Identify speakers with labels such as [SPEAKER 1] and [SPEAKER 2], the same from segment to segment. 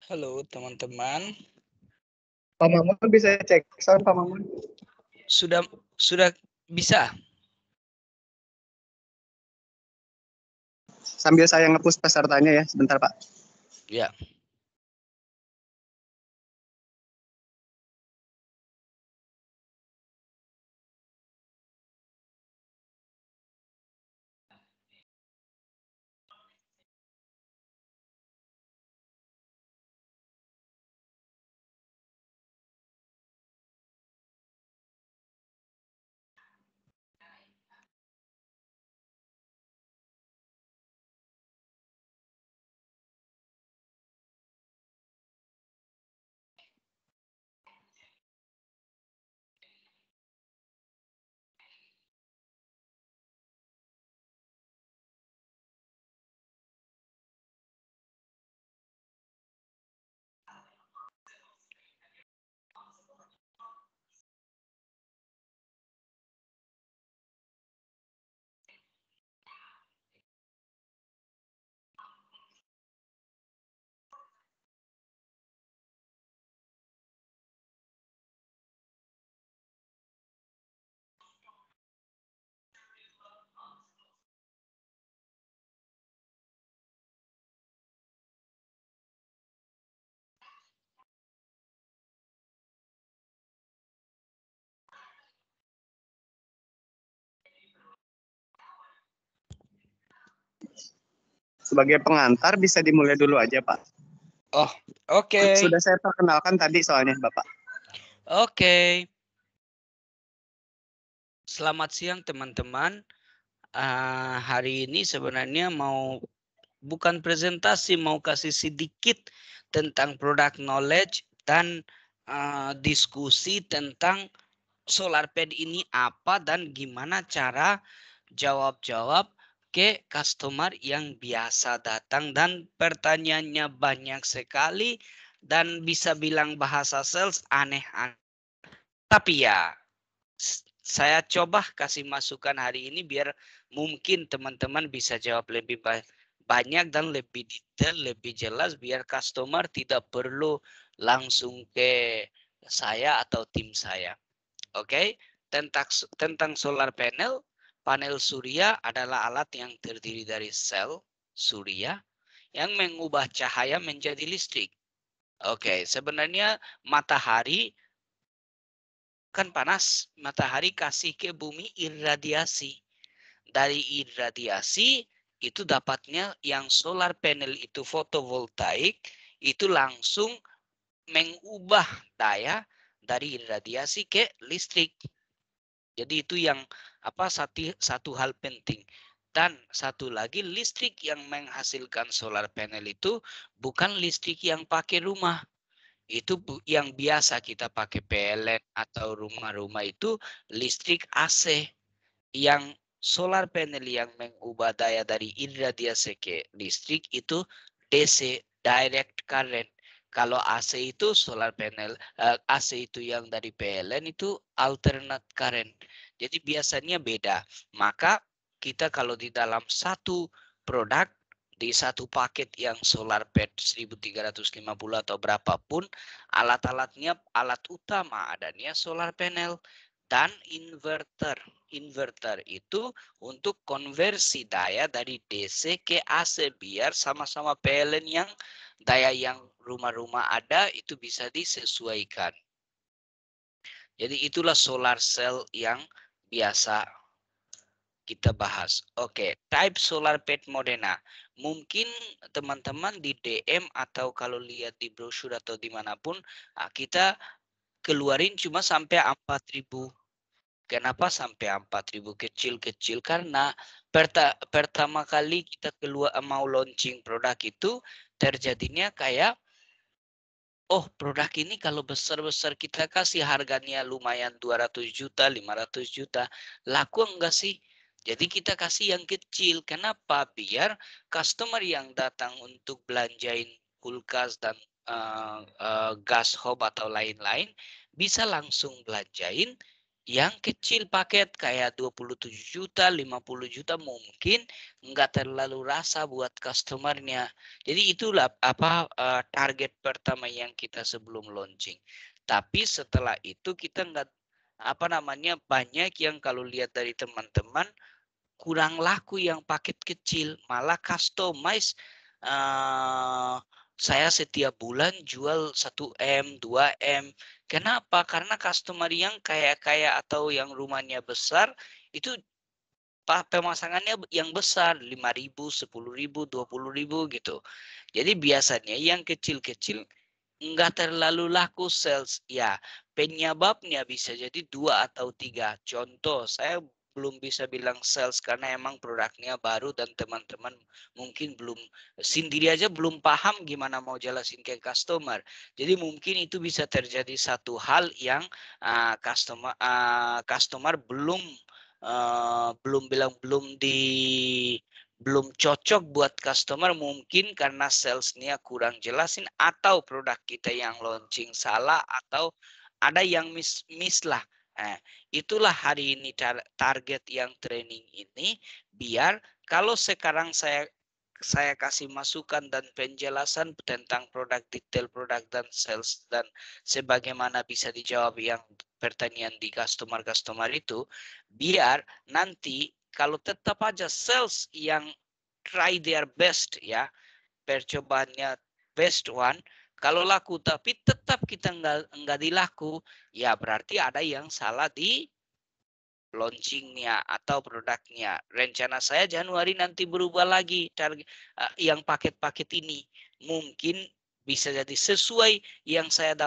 [SPEAKER 1] Halo teman-teman,
[SPEAKER 2] Pak Mamun bisa cek sound Pak Mamun.
[SPEAKER 1] sudah bisa?
[SPEAKER 2] Sambil saya nge-push pesertanya ya, sebentar Pak.
[SPEAKER 1] Ya.
[SPEAKER 2] Sebagai pengantar bisa dimulai dulu aja Pak.
[SPEAKER 1] Oh, oke.
[SPEAKER 2] Sudah saya perkenalkan tadi soalnya Bapak.
[SPEAKER 1] Oke. Selamat siang teman-teman. Hari ini sebenarnya bukan presentasi, mau kasih sedikit tentang product knowledge dan diskusi tentang SolarPad ini apa dan gimana cara jawab-jawab ke customer yang biasa datang dan pertanyaannya banyak sekali dan bisa bilang bahasa sales aneh-aneh. Tapi ya, saya coba kasih masukan hari ini biar mungkin teman-teman bisa jawab lebih banyak dan lebih detail, lebih jelas biar customer tidak perlu langsung ke saya atau tim saya. Oke, tentang solar panel, panel surya adalah alat yang terdiri dari sel surya yang mengubah cahaya menjadi listrik. Oke, sebenarnya matahari kan panas, matahari kasih ke bumi irradiasi. Dari irradiasi itu dapatnya yang solar panel itu fotovoltaik itu langsung mengubah daya dari irradiasi ke listrik. Jadi itu yang satu hal penting. Dan satu lagi listrik yang menghasilkan solar panel itu bukan listrik yang pakai rumah. Itu yang biasa kita pakai PLN atau rumah-rumah itu listrik AC. Yang solar panel yang mengubah daya dari irradiasi ke listrik itu DC, direct current. Kalau AC itu solar panel, AC itu yang dari PLN itu alternate current. Jadi biasanya beda. Maka kita kalau di dalam satu produk, di satu paket yang SolarPad 1350 atau berapapun, alat-alatnya, alat utama adanya solar panel dan inverter. Inverter itu untuk konversi daya dari DC ke AC biar sama-sama PLN yang daya yang rumah-rumah ada itu bisa disesuaikan. Jadi itulah solar cell yang biasa kita bahas. Oke, type SolarPad Modena. Mungkin teman-teman di DM atau kalau lihat di brosur atau dimanapun, kita keluarin cuma sampai 4.000. Kenapa sampai 4.000 kecil-kecil? Karena pertama kali kita keluar mau launching produk itu terjadinya kayak, oh produk ini kalau besar-besar kita kasih harganya lumayan 200 juta, 500 juta. Laku enggak sih? Jadi kita kasih yang kecil. Kenapa? Biar customer yang datang untuk belanjain kulkas dan gas hob atau lain-lain bisa langsung belanjain Yang kecil paket kayak 27 juta, 50 juta mungkin nggak terlalu rasa buat customernya. Jadi itulah target pertama yang kita sebelum launching. Tapi setelah itu kita nggak banyak yang kalau lihat dari teman-teman kurang laku yang paket kecil, malah customize. Saya setiap bulan jual 1M, 2M. Kenapa? Karena customer yang kaya-kaya atau yang rumahnya besar itu pemasangannya yang besar, 5.000, 10.000, 20.000 gitu. Jadi biasanya yang kecil-kecil enggak terlalu laku sales. Ya, penyebabnya bisa jadi 2 atau 3. Contoh, saya belum bisa bilang sales karena emang produknya baru dan teman-teman mungkin belum sendiri aja belum paham gimana mau jelasin ke customer. Jadi mungkin itu bisa terjadi satu hal yang customer belum cocok buat customer mungkin karena salesnya kurang jelasin atau produk kita yang launching salah atau ada yang miss lah. Itulah hari ini target yang training ini biar kalau sekarang saya kasih masukan dan penjelasan tentang produk, detail produk dan sales dan sebagaimana bisa dijawab yang pertanyaan di customer itu biar nanti kalau tetap aja sales yang try their best ya, percobaannya best one, kalau laku tapi tetap kita nggak dilaku, ya berarti ada yang salah di launchingnya atau produknya. Rencana saya Januari nanti berubah lagi yang paket-paket ini. Mungkin bisa jadi sesuai yang saya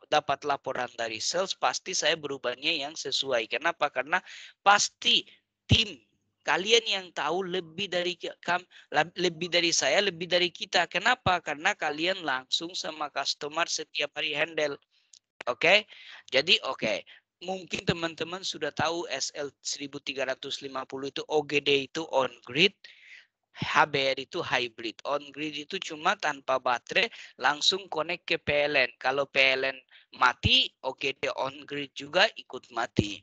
[SPEAKER 1] dapat laporan dari sales, pasti saya berubahnya yang sesuai. Kenapa? Karena pasti tim kalian yang tahu lebih dari saya, lebih dari kita. Kenapa? Karena kalian langsung sama customer setiap hari handle. Oke, jadi mungkin teman-teman sudah tahu SL 1350 itu OGD itu on grid, HBR itu hybrid. On grid itu cuma tanpa baterai langsung connect ke PLN. Kalau PLN mati, OGD on grid juga ikut mati.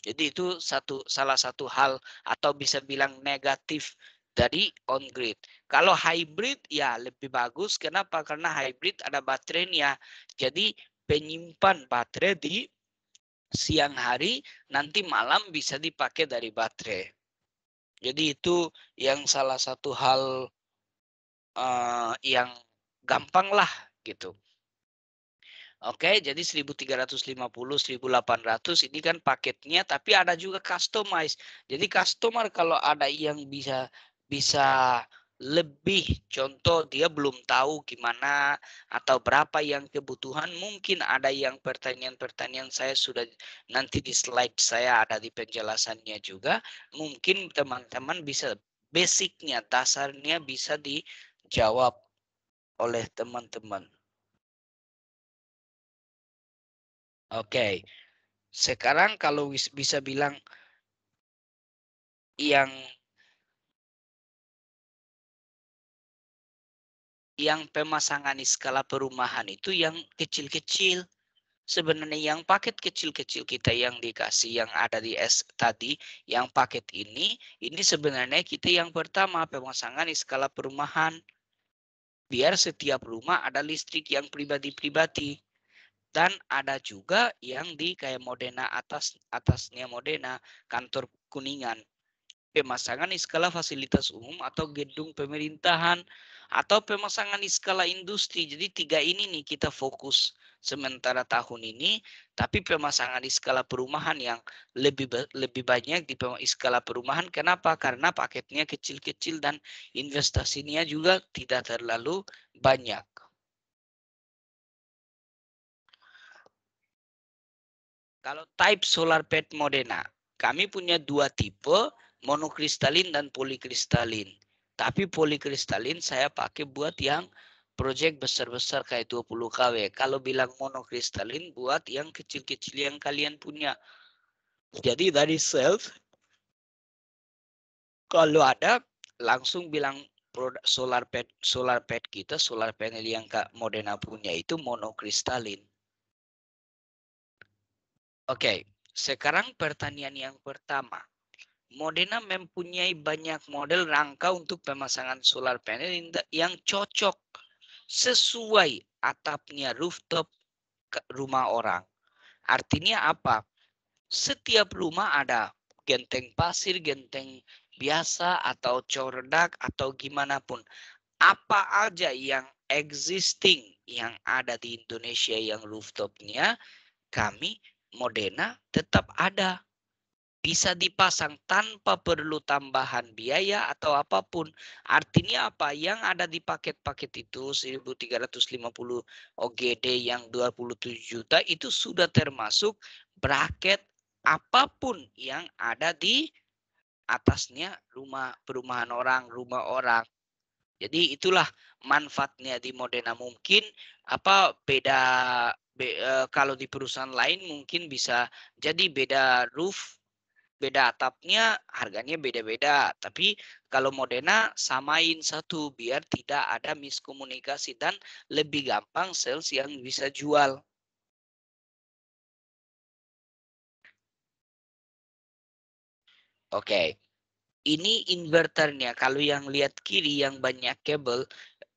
[SPEAKER 1] Jadi itu salah satu hal atau bisa bilang negatif dari on grid. Kalau hybrid ya lebih bagus. Kenapa? Karena hybrid ada baterainya. Jadi penyimpan baterai di siang hari, nanti malam bisa dipakai dari baterai. Jadi itu yang salah satu hal yang gampang lah gitu. Oke, jadi 1350, 1800 ini kan paketnya, tapi ada juga customize. Jadi customer kalau ada yang bisa lebih, contoh dia belum tahu gimana atau berapa yang kebutuhan, mungkin ada yang pertanyaan-pertanyaan saya sudah nanti di slide saya ada di penjelasannya juga. Mungkin teman-teman bisa basicnya, dasarnya bisa dijawab oleh teman-teman. Oke. Sekarang kalau bisa bilang yang pemasangan skala perumahan itu yang kecil-kecil. Sebenarnya yang paket kecil-kecil kita yang dikasih yang ada di tadi, yang paket ini sebenarnya kita yang pertama pemasangan skala perumahan. Biar setiap rumah ada listrik yang pribadi-pribadi. Dan ada juga yang di kayak Modena atasnya Modena, kantor Kuningan. Pemasangan skala fasilitas umum atau gedung pemerintahan atau pemasangan skala industri. Jadi 3 ini nih kita fokus sementara tahun ini, tapi pemasangan skala perumahan yang lebih banyak di skala perumahan. Kenapa? Karena paketnya kecil-kecil dan investasinya juga tidak terlalu banyak. Kalau type solar PET Modena, kami punya 2 tipe, monokristalin dan polikristalin. Tapi polikristalin saya pakai buat yang proyek besar-besar kayak 20 kW. Kalau bilang monokristalin buat yang kecil-kecil yang kalian punya. Jadi dari sales, kalau ada langsung bilang produk solar PET kita, solar panel yang Kak Modena punya itu monokristalin. Oke. Sekarang pertanyaan yang pertama. Modena mempunyai banyak model rangka untuk pemasangan solar panel yang cocok sesuai atapnya rooftop rumah orang. Artinya apa? Setiap rumah ada genteng pasir, genteng biasa, atau cordak, atau gimana pun. Apa aja yang existing yang ada di Indonesia yang rooftopnya, kami Modena tetap ada. Bisa dipasang tanpa perlu tambahan biaya atau apapun. Artinya apa? Yang ada di paket-paket itu 1.350 OGD yang 27 juta itu sudah termasuk bracket apapun yang ada di atasnya perumahan orang, rumah orang. Jadi itulah manfaatnya di Modena. Mungkin beda kalau di perusahaan lain mungkin bisa jadi beda roof, beda atapnya, harganya beda-beda. Tapi kalau Modena samain satu biar tidak ada miskomunikasi dan lebih gampang sales yang bisa jual. Oke. Ini inverternya. Kalau yang lihat kiri yang banyak kabel,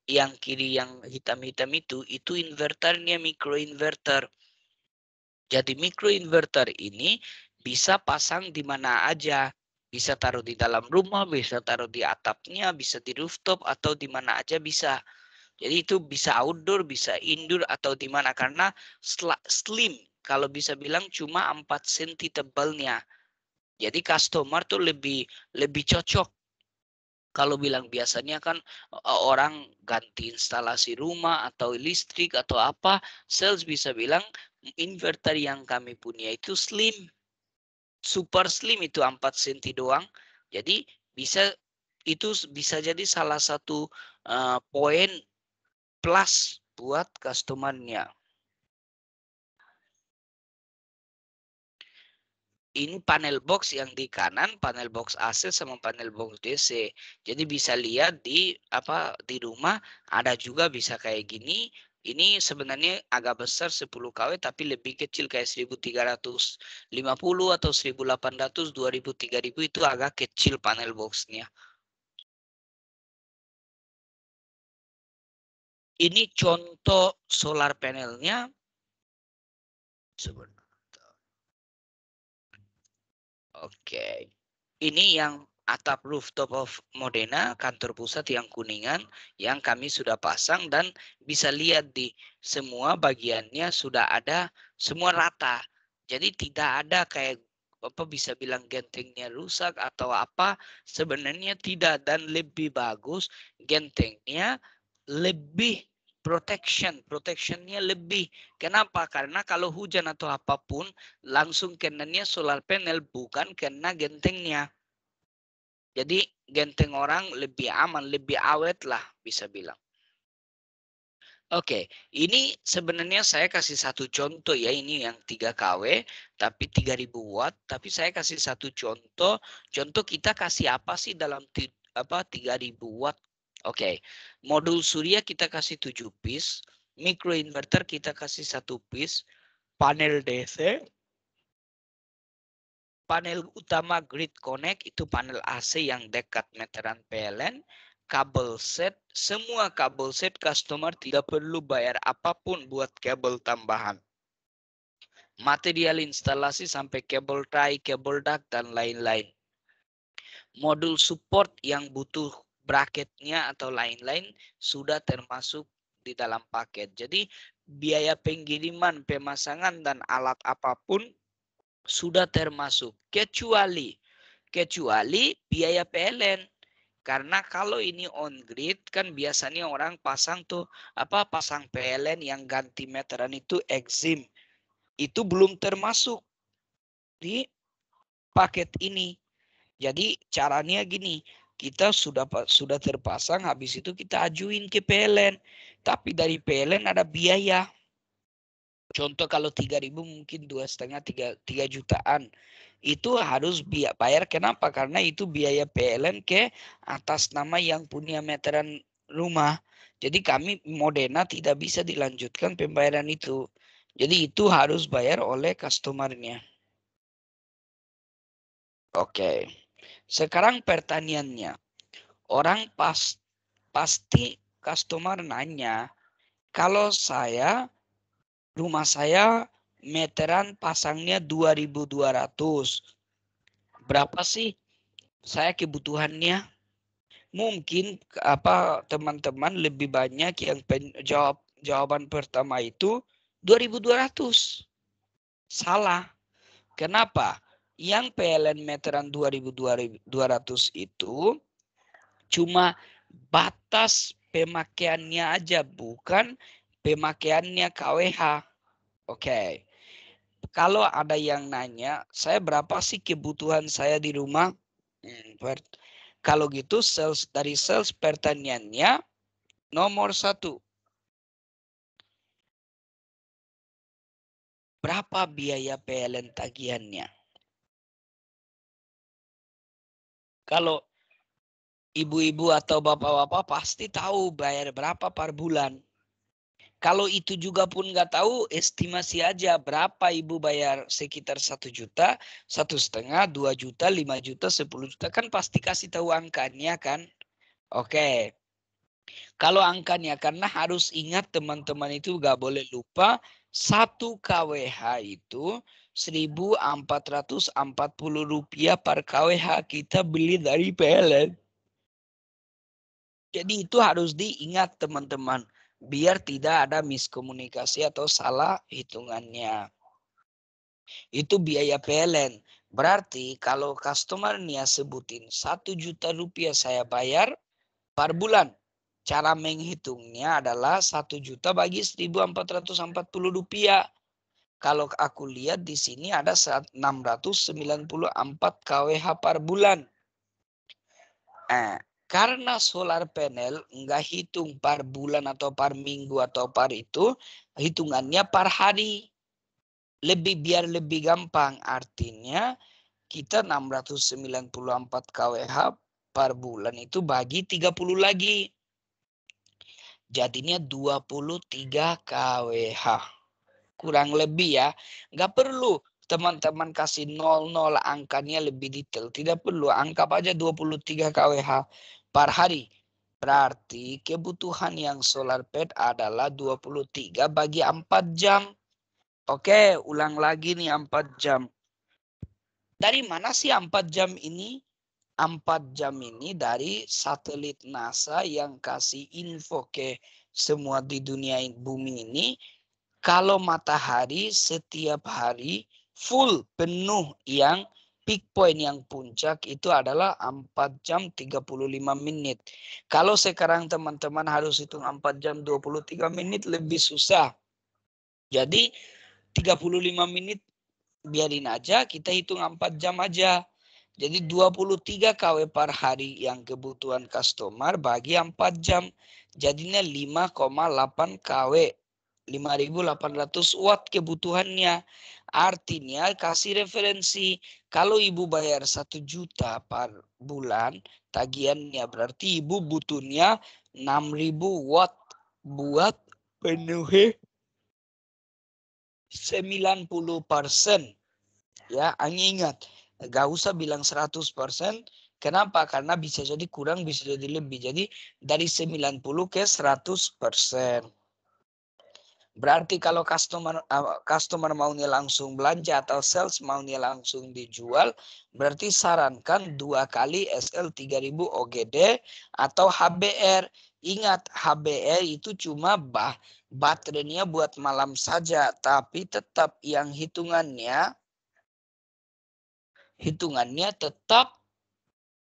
[SPEAKER 1] yang kiri yang hitam-hitam itu inverternya, microinverter. Jadi microinverter ini bisa pasang di mana aja. Bisa taruh di dalam rumah, bisa taruh di atapnya, bisa di rooftop, atau di mana aja bisa. Jadi itu bisa outdoor, bisa indoor, atau di mana. Karena slim, kalau bisa bilang cuma 4 cm tebalnya. Jadi customer tuh lebih cocok. Kalau bilang biasanya kan orang ganti instalasi rumah atau listrik atau apa, sales bisa bilang inverter yang kami punya itu slim. Super slim itu 4 cm doang. Jadi itu bisa jadi salah satu poin plus buat customer-nya. Ini panel box yang di kanan, panel box AC sama panel box DC. Jadi bisa lihat di rumah ada juga bisa kayak gini. Ini sebenarnya agak besar 10 kW tapi lebih kecil kayak 1.350 atau 1.800, 2.000, 3.000 itu agak kecil panel boxnya. Ini contoh solar panelnya. Sebentar. Oke. Ini yang atap rooftop of Modena, kantor pusat yang Kuningan, yang kami sudah pasang dan bisa lihat di semua bagiannya sudah ada, semua rata. Jadi tidak ada kayak bisa bilang gentengnya rusak atau apa, sebenarnya tidak, dan lebih bagus gentengnya lebih protectionnya lebih. Kenapa? Karena kalau hujan atau apapun langsung kenanya solar panel, bukan kena gentengnya. Jadi genteng orang lebih aman, lebih awet lah bisa bilang. Oke, ini sebenarnya saya kasih satu contoh ya, ini yang 3 kW tapi 3.000 watt, tapi saya kasih satu contoh. Contoh kita kasih apa sih dalam 3.000 watt? Oke, modul surya kita kasih 7 piece, microinverter kita kasih 1 piece, panel DC, panel utama grid connect itu panel AC yang dekat meteran PLN, kabel set, semua kabel set customer tidak perlu bayar apapun buat kabel tambahan. Material instalasi sampai kabel tie, kabel duct, dan lain-lain. Modul support yang butuh bracketnya atau lain-lain sudah termasuk di dalam paket. Jadi biaya pengiriman, pemasangan, dan alat apapun sudah termasuk. Kecuali biaya PLN. Karena kalau ini on grid kan biasanya orang pasang pasang PLN yang ganti meteran itu exim. Itu belum termasuk di paket ini. Jadi caranya gini, kita sudah terpasang, habis itu kita ajuin ke PLN. Tapi dari PLN ada biaya. Contoh kalau 3.000 mungkin 2,5 3 jutaan. Itu harus bayar. Kenapa? Karena itu biaya PLN ke atas nama yang punya meteran rumah. Jadi kami Modena tidak bisa dilanjutkan pembayaran itu. Jadi itu harus bayar oleh customernya. Oke. Sekarang pertanyaannya. Orang pasti customer nanya, kalau rumah saya meteran pasangnya 2.200. Berapa sih saya kebutuhannya? Mungkin teman-teman lebih banyak yang jawaban pertama itu 2.200. Salah. Kenapa? Yang PLN meteran 2.200 itu cuma batas pemakaiannya aja, bukan pemakaiannya KWH. Oke. Kalau ada yang nanya, saya berapa sih kebutuhan saya di rumah? Kalau gitu dari sales pertanyaannya nomor 1. Berapa biaya PLN tagihannya? Kalau ibu-ibu atau bapak-bapak pasti tahu bayar berapa per bulan. Kalau itu juga pun nggak tahu, estimasi aja berapa ibu bayar, sekitar 1 juta, 1,5, 2 juta, 5 juta, 10 juta. Kan pasti kasih tahu angkanya kan. Oke. Kalau angkanya, karena harus ingat teman-teman itu nggak boleh lupa, 1 kWh itu Rp1.440 per kWh kita beli dari PLN. Jadi itu harus diingat teman-teman. Biar tidak ada miskomunikasi atau salah hitungannya. Itu biaya PLN. Berarti kalau customernya sebutin 1 juta rupiah saya bayar per bulan. Cara menghitungnya adalah 1 juta bagi 1.440 rupiah. Kalau aku lihat di sini ada 694 kWh per bulan. Karena solar panel nggak hitung per bulan atau per minggu atau per itu, hitungannya per hari. Biar lebih gampang, artinya kita 694 kWh per bulan itu bagi 30 lagi. Jadinya 23 kWh. Kurang lebih ya. Nggak perlu teman-teman kasih 00 angkanya lebih detail. Tidak perlu. Anggap aja 23 kWh per hari. Berarti kebutuhan yang solar pad adalah 23 bagi 4 jam. Oke, ulang lagi nih 4 jam. Dari mana sih 4 jam ini? 4 jam ini dari satelit NASA yang kasih info ke semua di dunia bumi ini. Kalau matahari setiap hari full penuh, yang peak point yang puncak itu adalah 4 jam 35 menit. Kalau sekarang teman-teman harus hitung 4 jam 23 menit lebih susah. Jadi 35 menit biarin aja, kita hitung 4 jam aja. Jadi 23 kW per hari yang kebutuhan customer bagi 4 jam. Jadinya 5,8 kW. 5.800 watt kebutuhannya. Artinya kasih referensi. Kalau ibu bayar 1 juta per bulan tagihannya, berarti ibu butuhnya 6.000 watt buat penuhi 90%. Ya, ingat, gak usah bilang 100%. Kenapa? Karena bisa jadi kurang, bisa jadi lebih. Jadi dari 90 ke 100%. Berarti kalau customer maunya langsung belanja atau sales maunya langsung dijual, berarti sarankan 2 kali SL3000 OGD atau HBR. Ingat, HBR itu cuma baterainya buat malam saja, tapi tetap yang hitungannya tetap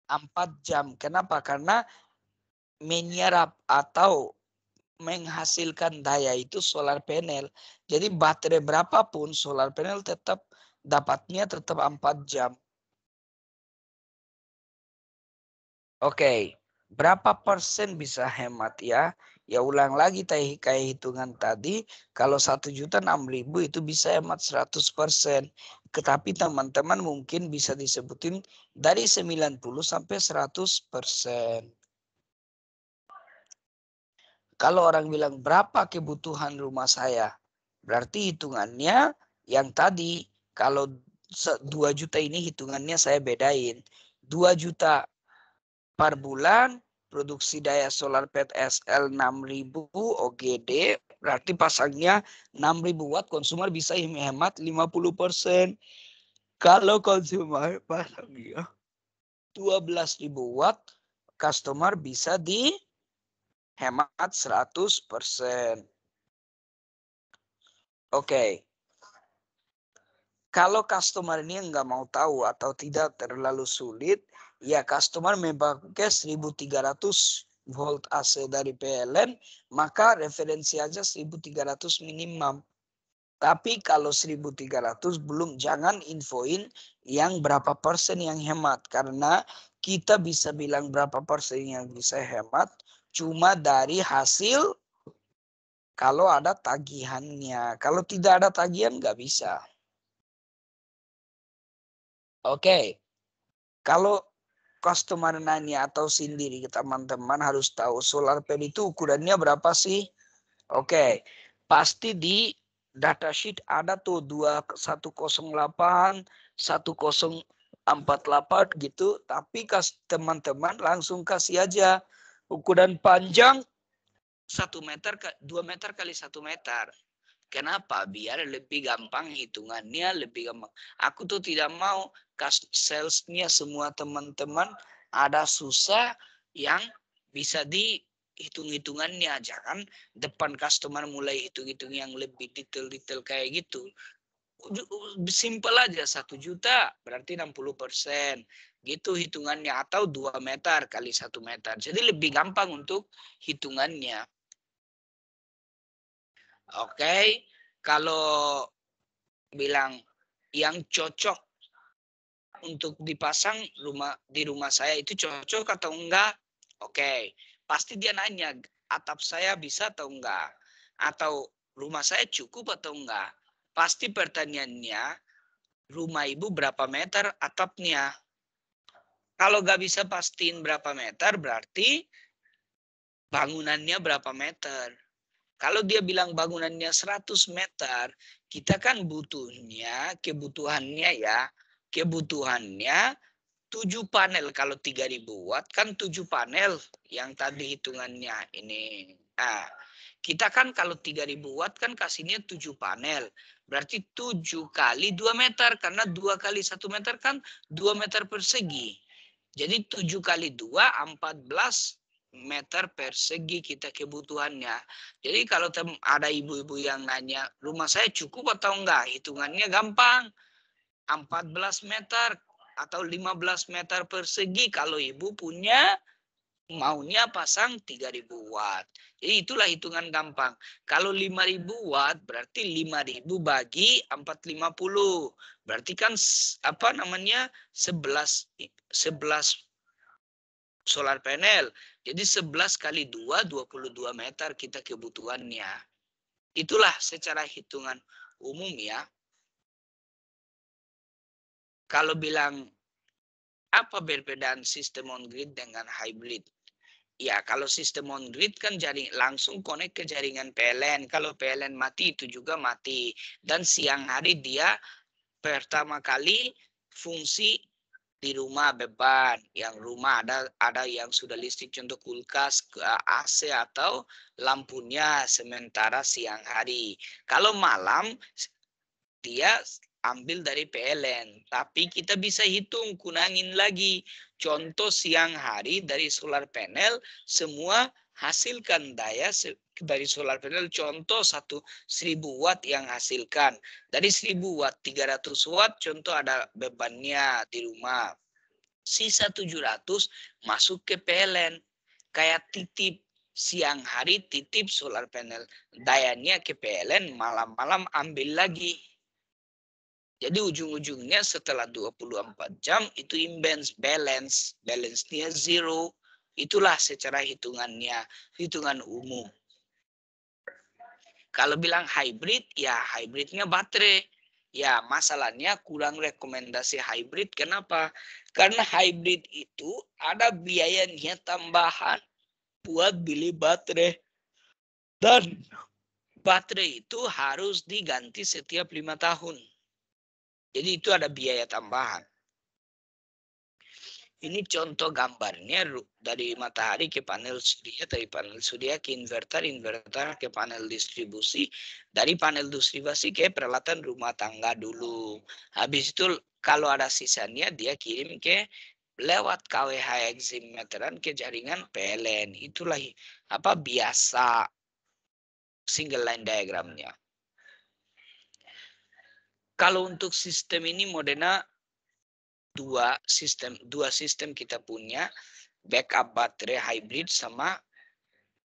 [SPEAKER 1] 4 jam. Kenapa? Karena menyerap atau menghasilkan daya itu solar panel. Jadi baterai berapapun solar panel tetap dapatnya tetap 4 jam. Oke, berapa persen bisa hemat ya? Ya ulang lagi kayak hitungan tadi. Kalau 1 juta 6.000 itu bisa hemat 100%. Tetapi teman-teman mungkin bisa disebutin dari 90 sampai 100%. Kalau orang bilang berapa kebutuhan rumah saya, berarti hitungannya yang tadi, kalau 2 juta ini hitungannya saya bedain. 2 juta per bulan, produksi daya solar PTSL 6.000 OGD, berarti pasangnya 6.000 watt, konsumer bisa hemat 50%. Kalau konsumer pasangnya 12.000 watt, customer bisa dihemat 100%. Oke. Kalau customer ini nggak mau tahu atau tidak terlalu sulit, ya customer memakai 1300 volt AC dari PLN, maka referensi aja 1300 minimum. Tapi kalau 1300 belum, jangan infoin yang berapa persen yang hemat. Karena kita bisa bilang berapa persen yang bisa hemat cuma dari hasil kalau ada tagihannya. Kalau tidak ada tagihan nggak bisa. Oke, kalau customer nanya atau sendiri teman-teman harus tahu solar panel itu ukurannya berapa sih? Oke, pasti di datasheet ada tuh 2108, 1048 gitu. Tapi teman-teman langsung kasih aja ukuran panjang 1 meter, 2 meter kali 1 meter. Kenapa? Biar lebih gampang hitungannya, lebih gampang. Aku tuh tidak mau salesnya semua teman-teman ada susah yang bisa dihitung-hitungannya. Jangan depan customer mulai hitung-hitung yang lebih detail-detail kayak gitu. Simple aja 1 juta berarti 60%. Gitu hitungannya. Atau 2 meter kali 1 meter. Jadi lebih gampang untuk hitungannya. Oke, kalau bilang yang cocok untuk dipasang di rumah saya itu cocok atau enggak? Oke, pasti dia nanya atap saya bisa atau enggak? Atau rumah saya cukup atau enggak? Pasti pertanyaannya, rumah ibu berapa meter atapnya? Kalau nggak bisa pastiin berapa meter, berarti bangunannya berapa meter? Kalau dia bilang bangunannya 100 meter, kita kan kebutuhannya 7 panel. Kalau 3.000 watt kan 7 panel yang tadi hitungannya ini. Nah, kita kan kalau 3.000 watt kan kasihnya 7 panel. Berarti 7 kali 2 meter. Karena 2 kali 1 meter kan 2 meter persegi. Jadi 7 kali 2, 14 meter persegi kita kebutuhannya. Jadi kalau ada ibu-ibu yang nanya, rumah saya cukup atau enggak? Hitungannya gampang. 14 meter atau 15 meter persegi kalau ibu punya maunya pasang 3.000 watt. Jadi itulah hitungan gampang. Kalau 5.000 watt berarti 5.000 bagi 450. Berarti kan 11 solar panel. Jadi 11 kali 2, 22 meter kita kebutuhannya. Itulah secara hitungan umum ya. Kalau bilang apa perbedaan sistem on grid dengan hybrid? Ya, kalau sistem on grid kan langsung connect ke jaringan PLN. Kalau PLN mati itu juga mati. Dan siang hari dia pertama kali fungsi di rumah beban. Yang rumah ada yang sudah listrik contoh kulkas, AC atau lampunya sementara siang hari. Kalau malam dia ambil dari PLN. Tapi kita bisa hitung, kunangin lagi. Contoh siang hari dari solar panel, semua hasilkan daya dari solar panel. Contoh 1.000 watt yang hasilkan. Dari 1.000 watt, 300 watt contoh ada bebannya di rumah. Sisa 700 masuk ke PLN. Kayak titip. Siang hari titip solar panel. Dayanya ke PLN, malam-malam ambil lagi. Jadi ujung-ujungnya setelah 24 jam itu imbalance, balance-nya zero. Itulah secara hitungannya, hitungan umum. Kalau bilang hybrid, ya hybridnya baterai. Ya masalahnya kurang rekomendasi hybrid. Kenapa? Karena hybrid itu ada biayanya tambahan buat beli baterai. Dan baterai itu harus diganti setiap 5 tahun. Jadi itu ada biaya tambahan. Ini contoh gambarnya dari matahari ke panel surya, dari panel surya ke inverter, inverter ke panel distribusi, dari panel distribusi ke peralatan rumah tangga dulu. Habis itu kalau ada sisanya dia kirim ke lewat KWH Exim meteran ke jaringan PLN. Itulah apa biasa single line diagramnya. Kalau untuk sistem ini modelnya dua sistem kita punya, backup baterai hybrid sama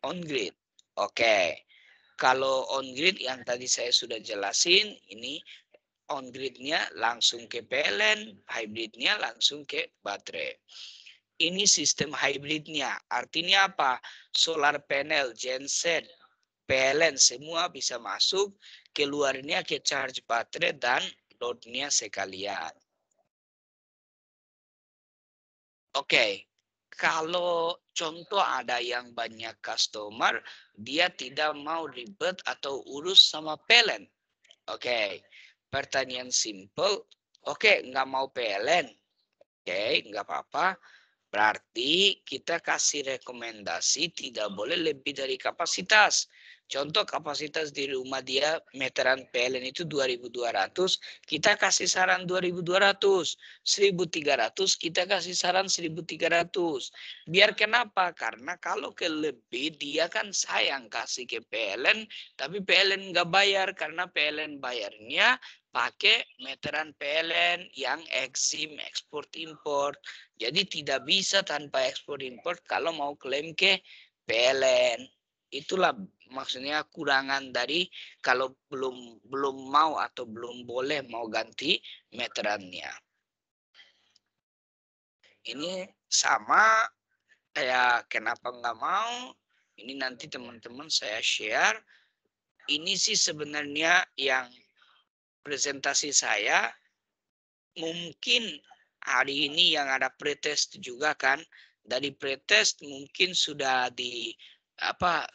[SPEAKER 1] on grid. Oke. Kalau on grid yang tadi saya sudah jelasin, ini on gridnya langsung ke PLN, hybridnya langsung ke baterai. Ini sistem hybridnya. Artinya apa? Solar panel, genset, PLN semua bisa masuk, keluarnya ke charge baterai dan loadnya sekalian. Oke, kalau contoh ada yang banyak customer, dia tidak mau ribet atau urus sama PLN. Oke, pertanyaan simple. Oke, nggak mau PLN. Oke, nggak apa-apa. Berarti kita kasih rekomendasi tidak boleh lebih dari kapasitas. Contoh kapasitas di rumah dia meteran PLN itu 2.200, kita kasih saran 2.200. 1.300 kita kasih saran 1.300. Biar kenapa? Karena kalau kelebih dia kan sayang kasih ke PLN, tapi PLN nggak bayar karena PLN bayarnya pakai meteran PLN yang Exim ekspor impor. Jadi tidak bisa tanpa ekspor impor kalau mau klaim ke PLN. Itulah maksudnya kurangan dari kalau belum mau atau belum boleh mau ganti meterannya. Ini sama kayak kenapa nggak mau. Ini nanti teman-teman saya share. Ini sih sebenarnya yang presentasi saya. Mungkin hari ini yang ada pretest juga kan. Dari pretest mungkin sudah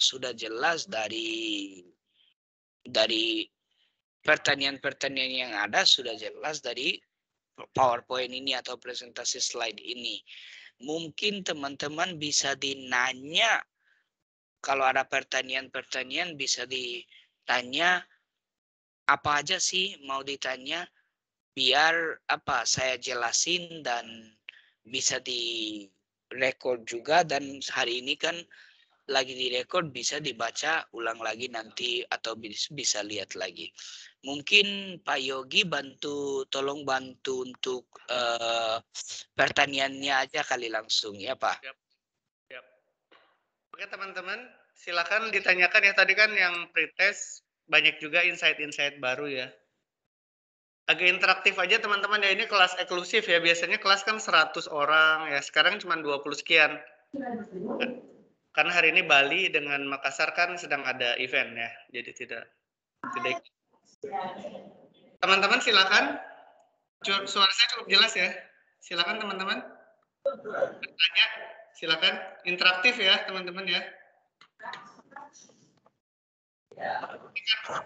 [SPEAKER 1] sudah jelas dari pertanyaan-pertanyaan yang ada sudah jelas dari PowerPoint ini atau presentasi slide ini. Mungkin teman-teman bisa dinanya kalau ada pertanyaan-pertanyaan bisa ditanya apa aja sih mau ditanya biar saya jelasin dan bisa direkod juga dan hari ini kan lagi direkod bisa dibaca ulang lagi nanti atau bisa lihat lagi. Mungkin Pak Yogi tolong bantu untuk pertanyaannya aja kali langsung ya Pak.
[SPEAKER 2] Yap. Oke teman-teman, silakan ditanyakan ya, tadi kan yang pretest banyak juga insight-insight baru ya. Agak interaktif aja teman-teman ya, ini kelas eksklusif ya, biasanya kelas kan 100 orang ya, sekarang cuma 20 sekian. Karena hari ini Bali dengan Makassar kan sedang ada event ya, jadi tidak. Teman-teman silakan, suara saya cukup jelas ya, silakan teman-teman. Bertanya, silakan, interaktif ya teman-teman ya.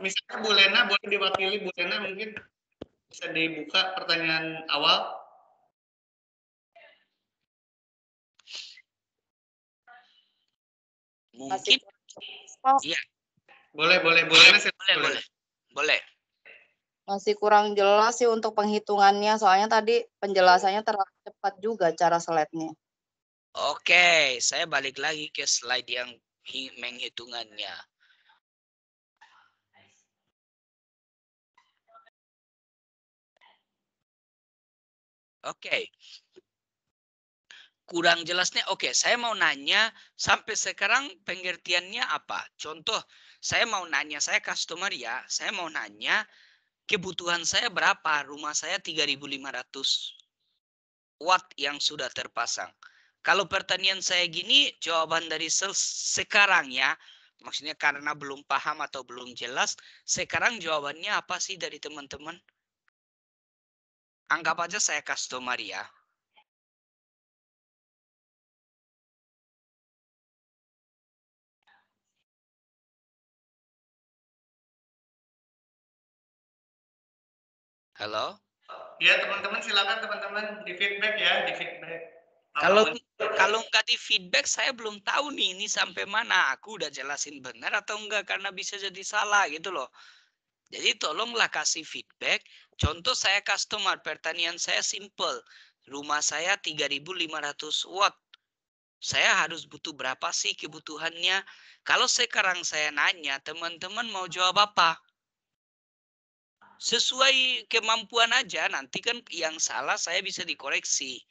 [SPEAKER 2] Misalnya Bu Lena, boleh diwakili Bu Lena, mungkin bisa dibuka pertanyaan awal.
[SPEAKER 1] Mungkin iya.
[SPEAKER 2] Boleh.
[SPEAKER 3] Masih kurang jelas sih untuk penghitungannya, soalnya tadi penjelasannya terlalu cepat juga cara slide-nya.
[SPEAKER 1] Oke, saya balik lagi ke slide yang menghitungannya. Oke. Kurang jelasnya, oke, saya mau nanya sampai sekarang pengertiannya apa? Contoh, saya mau nanya, saya customer ya, saya mau nanya kebutuhan saya berapa? Rumah saya 3.500 watt yang sudah terpasang. Kalau pertanyaan saya gini, jawaban dari sekarang ya, maksudnya karena belum paham atau belum jelas, sekarang jawabannya apa sih dari teman-teman? Anggap aja saya customer ya. Halo?
[SPEAKER 2] Ya teman-teman silakan teman-teman di feedback ya, di feedback.
[SPEAKER 1] Kalau nggak di feedback saya belum tahu nih ini sampai mana. Aku udah jelasin benar atau enggak karena bisa jadi salah gitu loh. Jadi tolonglah kasih feedback. Contoh saya customer, pertanian saya simple. Rumah saya 3.500 watt. Saya harus butuh berapa sih kebutuhannya? Kalau sekarang saya nanya, teman-teman mau jawab apa? Sesuai kemampuan aja, nanti kan yang salah saya bisa dikoreksi.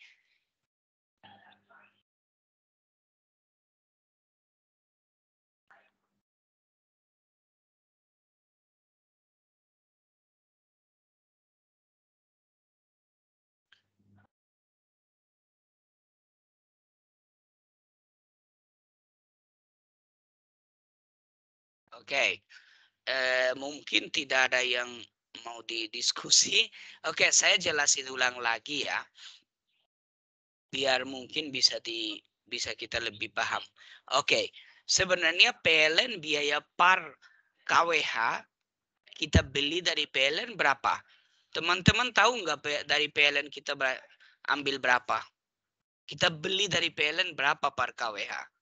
[SPEAKER 1] Oke, mungkin tidak ada yang mau didiskusi. Oke, saya jelasin ulang lagi ya. Biar mungkin bisa kita lebih paham. Oke, sebenarnya PLN biaya par KWH kita beli dari PLN berapa? Teman-teman tahu nggak dari PLN kita ambil berapa? Kita beli dari PLN berapa par KWH?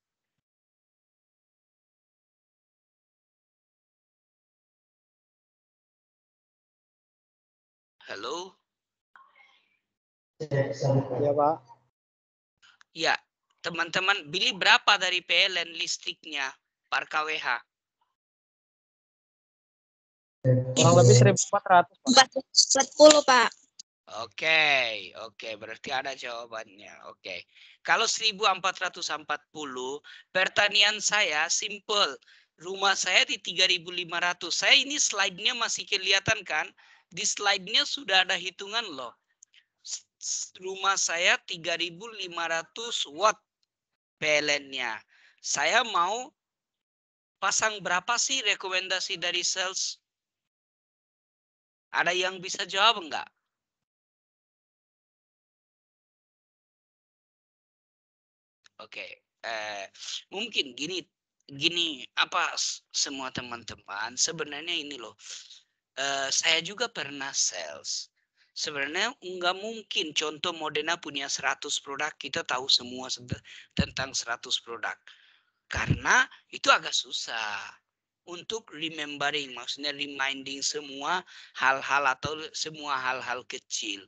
[SPEAKER 1] Halo?
[SPEAKER 4] Ya Pak.
[SPEAKER 1] Ya, teman-teman beli berapa dari PLN listriknya par KWH?
[SPEAKER 4] Kurang lebih 1.400 Pak.
[SPEAKER 5] 40 Pak.
[SPEAKER 1] Oke, berarti ada jawabannya. Oke. Kalau 1.440, pertanian saya simple. Rumah saya di 3.500. Saya ini slide-nya masih kelihatan kan? Di slide-nya sudah ada hitungan loh. Rumah saya 3.500 watt PLN-nya. Saya mau pasang berapa sih rekomendasi dari sales? Ada yang bisa jawab enggak? Oke, mungkin gini apa semua teman-teman sebenarnya ini loh. Saya juga pernah sales. Sebenarnya nggak mungkin contoh Modena punya 100 produk kita tahu semua tentang 100 produk. Karena itu agak susah untuk remembering, maksudnya reminding semua hal-hal atau semua hal-hal kecil.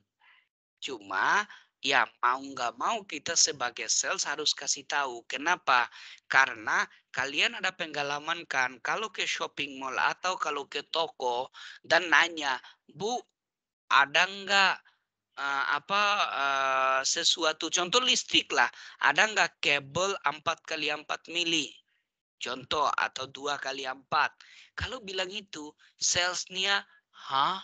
[SPEAKER 1] Cuma ya mau nggak mau kita sebagai sales harus kasih tahu. Kenapa? Karena kalian ada pengalaman kan kalau ke shopping mall atau kalau ke toko dan nanya, Bu, ada nggak sesuatu contoh listrik lah, ada nggak kabel 4x4 mili? Contoh atau 2x4. Kalau bilang itu salesnya, hah?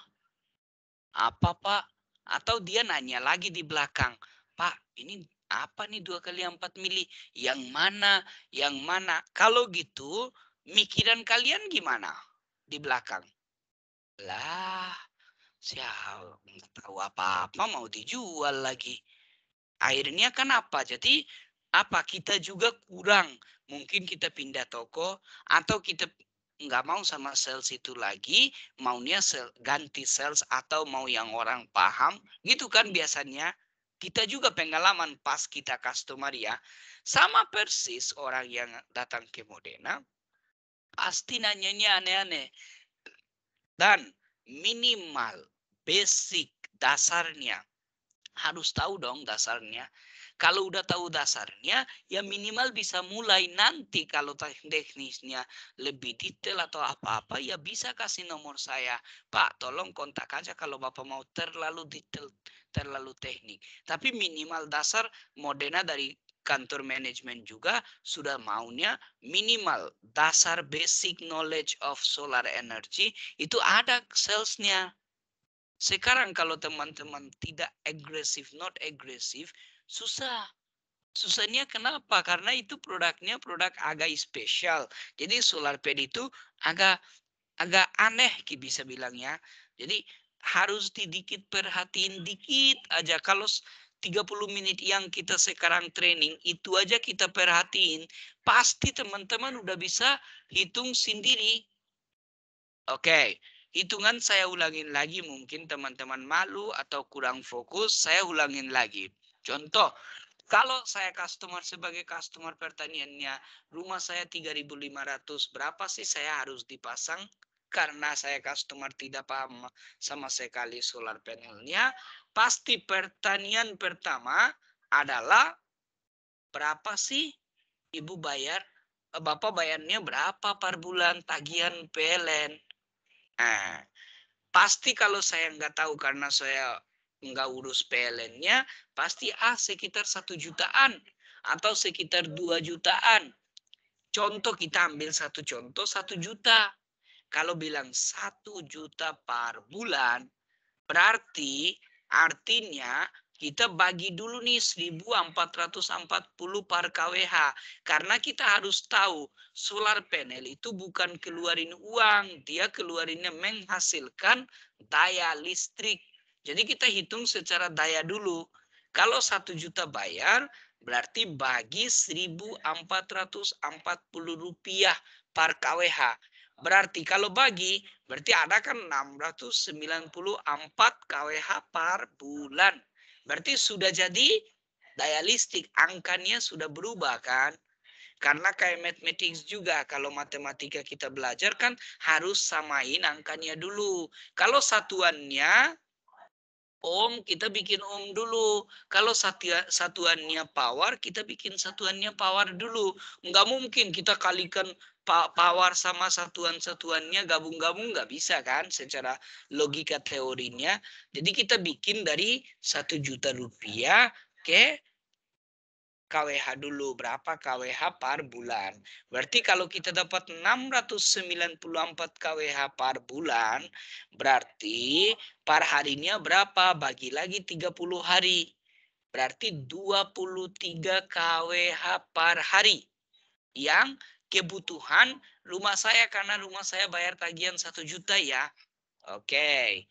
[SPEAKER 1] Apa Pak? Atau dia nanya lagi di belakang, Pak ini apa nih 2x4 mili? Yang mana? Yang mana? Kalau gitu mikiran kalian gimana di belakang? Lah, siapa nggak tahu apa-apa mau dijual lagi. Akhirnya kan apa? Jadi apa kita juga kurang. Mungkin kita pindah toko atau kita nggak mau sama sales itu lagi, maunya ganti sales atau mau yang orang paham, gitu kan biasanya. Kita juga pengalaman pas kita customer ya. Sama persis orang yang datang ke Modena, pasti nanyanya aneh-aneh. Dan minimal, basic, dasarnya. Harus tahu dong dasarnya. Kalau udah tahu dasarnya, ya minimal bisa mulai nanti kalau teknisnya lebih detail atau apa-apa, ya bisa kasih nomor saya. Pak, tolong kontak aja kalau Bapak mau terlalu detail, terlalu teknik. Tapi minimal dasar Modena dari kantor manajemen juga sudah maunya minimal dasar basic knowledge of solar energy itu ada salesnya. Sekarang kalau teman-teman tidak agresif, not agresif, susah. Susahnya kenapa? Karena itu produknya produk agak spesial. Jadi solar pad itu agak aneh bisa bilangnya. Jadi harus dikit perhatiin dikit aja. Kalau 30 menit yang kita sekarang training itu aja kita perhatiin, pasti teman-teman udah bisa hitung sendiri. Oke, hitungan saya ulangin lagi, mungkin teman-teman malu atau kurang fokus, saya ulangin lagi. Contoh, kalau saya sebagai customer pertaniannya, rumah saya 3.500, berapa sih saya harus dipasang? Karena saya customer tidak paham sama sekali solar panelnya, pasti pertanian pertama adalah berapa sih Ibu bayar? Bapak bayarnya berapa per bulan tagihan PLN? Nah, pasti kalau saya nggak tahu karena saya nggak urus PLN-nya, pasti sekitar 1 jutaan atau sekitar 2 jutaan. Contoh kita ambil satu contoh 1 juta. Kalau bilang 1 juta per bulan, berarti artinya kita bagi dulu nih 1.440 per kWh. Karena kita harus tahu solar panel itu bukan keluarin uang. Dia keluarinnya menghasilkan daya listrik. Jadi kita hitung secara daya dulu. Kalau 1 juta bayar, berarti bagi 1.440 rupiah per kWh. Berarti kalau bagi, berarti ada kan 694 kWh per bulan. Berarti sudah jadi daya listrik, angkanya sudah berubah kan? Karena kayak mathematics juga, kalau matematika kita belajar kan harus samain angkanya dulu. Kalau satuannya ohm, kita bikin ohm dulu. Kalau satuannya power, kita bikin satuannya power dulu. Nggak mungkin kita kalikan power sama satuan-satuannya gabung-gabung, nggak bisa kan secara logika teorinya. Jadi kita bikin dari 1 juta rupiah ke KWH dulu, berapa KWH per bulan. Berarti kalau kita dapat 694 KWH per bulan, berarti per harinya berapa? Bagi lagi 30 hari. Berarti 23 KWH per hari. Yang kebutuhan rumah saya, karena rumah saya bayar tagihan 1 juta ya. Oke.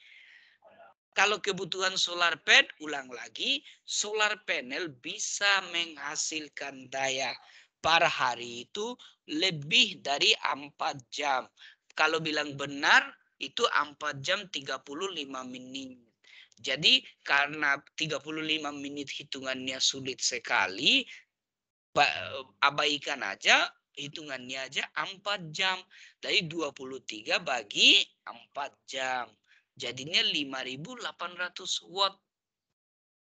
[SPEAKER 1] Kalau kebutuhan solar panel, ulang lagi, solar panel bisa menghasilkan daya per hari itu lebih dari 4 jam. Kalau bilang benar, itu 4 jam 35 menit. Jadi karena 35 menit hitungannya sulit sekali, abaikan aja, hitungannya aja 4 jam. Dari 23 bagi 4 jam. Jadinya 5.800 watt.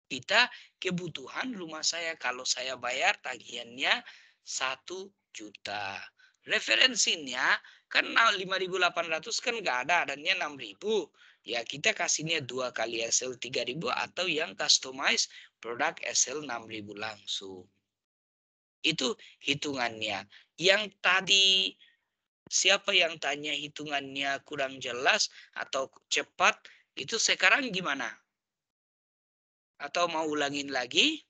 [SPEAKER 1] Kita kebutuhan rumah saya kalau saya bayar tagihannya 1 juta. Referensinya kan 5.800 kan nggak ada, adanya 6.000. Ya kita kasihnya 2 kali SL 3.000 atau yang customize produk SL 6.000 langsung. Itu hitungannya. Yang tadi siapa yang tanya hitungannya kurang jelas atau cepat, itu sekarang gimana? Atau mau ulangin lagi?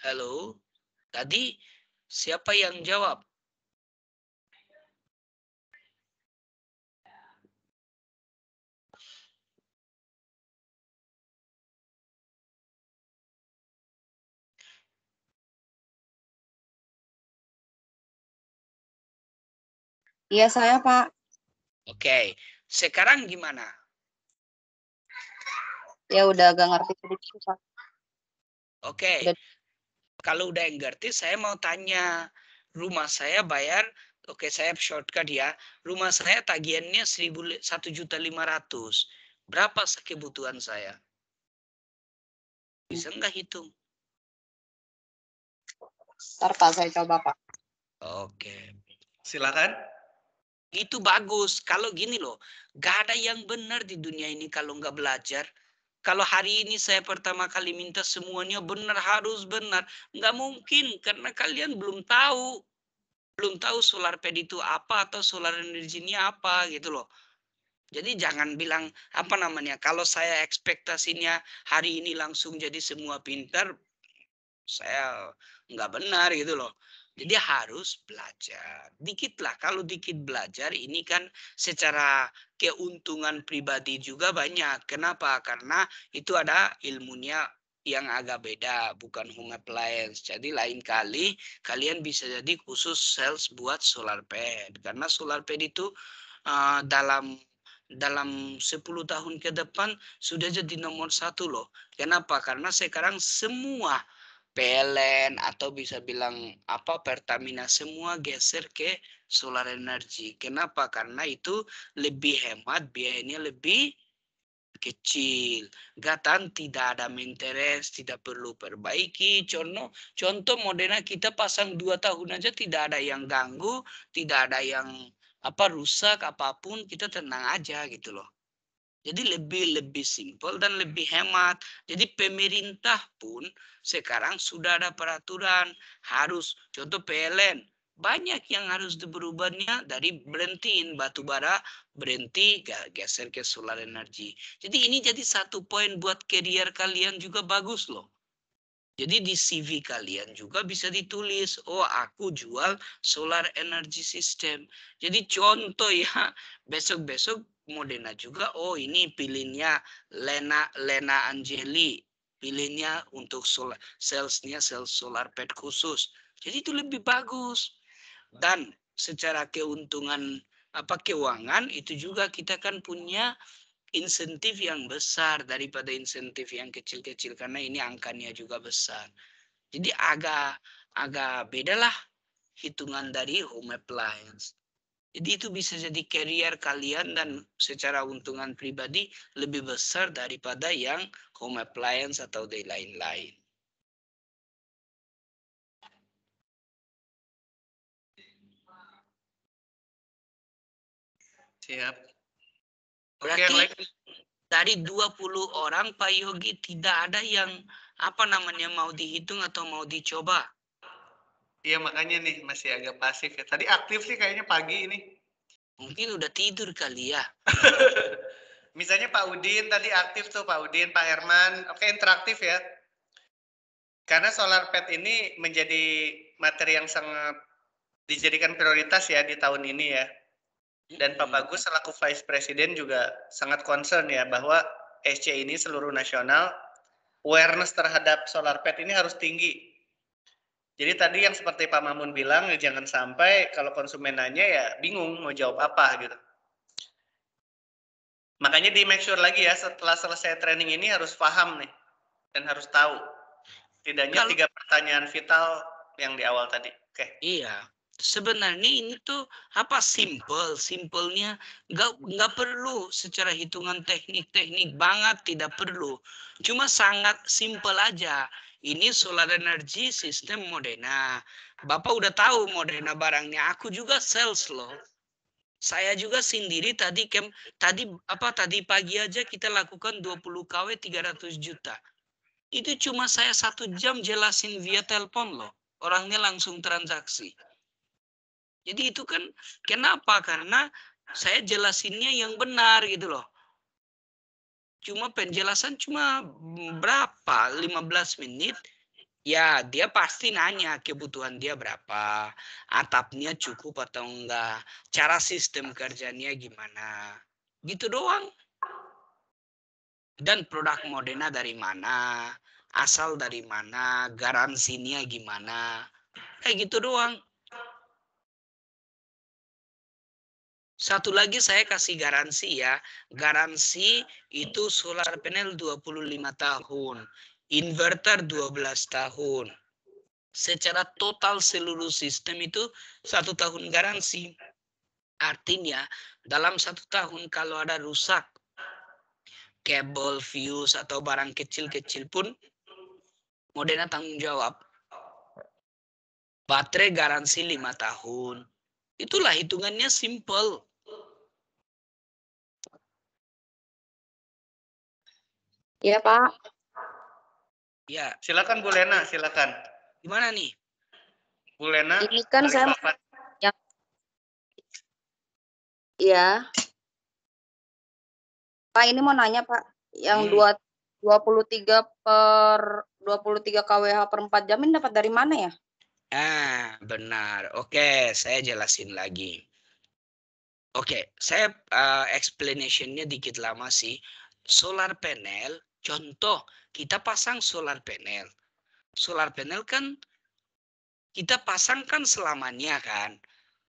[SPEAKER 1] Halo? Tadi siapa yang jawab?
[SPEAKER 3] Iya saya Pak.
[SPEAKER 1] Oke, sekarang gimana?
[SPEAKER 3] Ya udah agak ngerti sedikit Pak.
[SPEAKER 1] Oke, kalau udah ngerti saya mau tanya. Rumah saya bayar, oke saya shortcut ya. Rumah saya tagihannya 1.500.000. Berapa kebutuhan saya? Bisa nggak hitung?
[SPEAKER 3] Ntar Pak saya coba Pak.
[SPEAKER 1] Oke.
[SPEAKER 2] Silakan.
[SPEAKER 1] Itu bagus. Kalau gini loh, gak ada yang benar di dunia ini kalau nggak belajar. Kalau hari ini saya pertama kali minta semuanya benar, harus benar. Nggak mungkin, karena kalian belum tahu. Belum tahu solar pad itu apa atau solar energy-nya apa gitu loh. Jadi jangan bilang, apa namanya, kalau saya ekspektasinya hari ini langsung jadi semua pintar, saya nggak benar gitu loh. Jadi harus belajar. Dikit lah, kalau dikit belajar ini kan secara keuntungan pribadi juga banyak. Kenapa? Karena itu ada ilmunya yang agak beda, bukan home appliance. Jadi lain kali kalian bisa jadi khusus sales buat solar pad. Karena solar pad itu dalam 10 tahun ke depan sudah jadi nomor 1 loh. Kenapa? Karena sekarang semua PLN atau bisa bilang Pertamina semua geser ke solar energy. Kenapa? Karena itu lebih hemat, biayanya lebih kecil. Gatan tidak ada maintenance, tidak perlu perbaiki. Contoh Modena kita pasang 2 tahun aja tidak ada yang ganggu, tidak ada yang rusak apapun, kita tenang aja gitu loh. Jadi lebih simpel dan lebih hemat. Jadi pemerintah pun sekarang sudah ada peraturan harus contoh PLN banyak yang harus berubahnya dari berhentiin batu bara berhenti geser ke solar energy. Jadi ini jadi satu poin buat career kalian juga bagus loh. Jadi di CV kalian juga bisa ditulis, oh aku jual solar energy system. Jadi contoh ya, besok-besok Modena juga, oh ini pilihnya Lena Angeli, pilihnya untuk salesnya sales solar pad khusus. Jadi itu lebih bagus. Dan secara keuntungan keuangan itu juga kita kan punya insentif yang besar daripada insentif yang kecil-kecil karena ini angkanya juga besar. Jadi agak bedalah hitungan dari home appliance. Jadi itu bisa jadi career kalian dan secara untungan pribadi lebih besar daripada yang home appliance atau lain-lain.
[SPEAKER 2] Siap.
[SPEAKER 1] Berarti dari 20 orang Pak Yogi tidak ada yang mau dihitung atau mau dicoba.
[SPEAKER 2] Iya makanya nih masih agak pasif ya. Tadi aktif sih kayaknya pagi ini.
[SPEAKER 1] Mungkin udah tidur kali ya.
[SPEAKER 2] Misalnya Pak Udin tadi aktif tuh Pak Udin, Pak Herman. Oke, interaktif ya. Karena solar pad ini menjadi materi yang sangat dijadikan prioritas ya di tahun ini ya. Dan Pak Bagus selaku Vice President juga sangat concern ya bahwa SC ini seluruh nasional awareness terhadap solar pad ini harus tinggi. Jadi tadi yang seperti Pak Mamun bilang, jangan sampai kalau konsumen nanya ya bingung mau jawab apa gitu. Makanya di make sure lagi ya setelah selesai training ini harus paham nih dan harus tahu. Tidaknya 3 pertanyaan vital yang di awal tadi. Oke.
[SPEAKER 1] Iya. Sebenarnya ini tuh simpelnya nggak perlu secara hitungan teknik banget, tidak perlu. Cuma sangat simpel aja. Ini solar energy sistem Modena. Bapak udah tahu Modena barangnya. Aku juga sales loh. Saya juga sendiri tadi pagi aja kita lakukan 20 kW 300 juta. Itu cuma saya 1 jam jelasin via telepon loh. Orangnya langsung transaksi. Jadi itu kan kenapa? Karena saya jelasinnya yang benar gitu loh. Cuma penjelasan cuma berapa? 15 menit. Ya, dia pasti nanya kebutuhan dia berapa. Atapnya cukup atau enggak. Cara sistem kerjanya gimana. Gitu doang. Dan produk Modena dari mana. Asal dari mana. Garansinya gimana. Kayak gitu doang. Satu lagi saya kasih garansi ya. Garansi itu solar panel 25 tahun. Inverter 12 tahun. Secara total seluruh sistem itu 1 tahun garansi. Artinya dalam 1 tahun kalau ada rusak kabel, fuse atau barang kecil-kecil pun Modena tanggung jawab. Baterai garansi 5 tahun. Itulah hitungannya simple.
[SPEAKER 3] Iya, Pak.
[SPEAKER 2] Ya. Silakan Bu Lena, silakan.
[SPEAKER 1] Gimana nih?
[SPEAKER 2] Bu Lena.
[SPEAKER 3] Ini kan saya yang iya. Pak, ini mau nanya, Pak. Yang 23 kWh per 4 jam ini dapat dari mana ya?
[SPEAKER 1] Benar. Oke, saya jelasin lagi. Oke, saya explanation-nya dikit lama sih. Solar panel, contoh kita pasang solar panel. Solar panel kan kita pasangkan selamanya kan.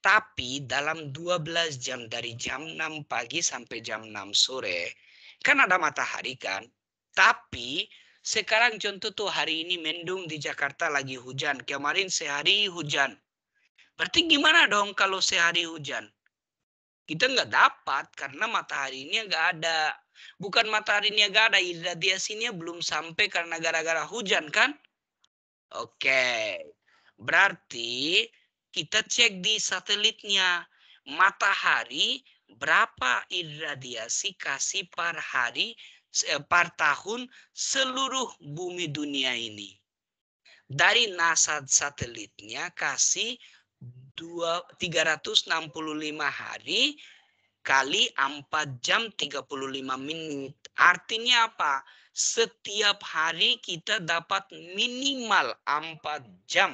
[SPEAKER 1] Tapi dalam 12 jam dari jam 6 pagi sampai jam 6 sore. Kan ada matahari kan. Tapi sekarang contoh tuh hari ini mendung di Jakarta lagi hujan. Kemarin sehari hujan. Berarti gimana dong kalau sehari hujan? Kita nggak dapat karena mataharinya nggak ada. Bukan mataharinya nggak ada, iradiasinya belum sampai karena gara-gara hujan kan? Oke. Berarti kita cek di satelitnya. Matahari berapa iradiasi kasih per hari, per tahun seluruh bumi dunia ini. Dari NASA satelitnya kasih 365 hari kali 4 jam 35 menit. Artinya apa? Setiap hari kita dapat minimal 4 jam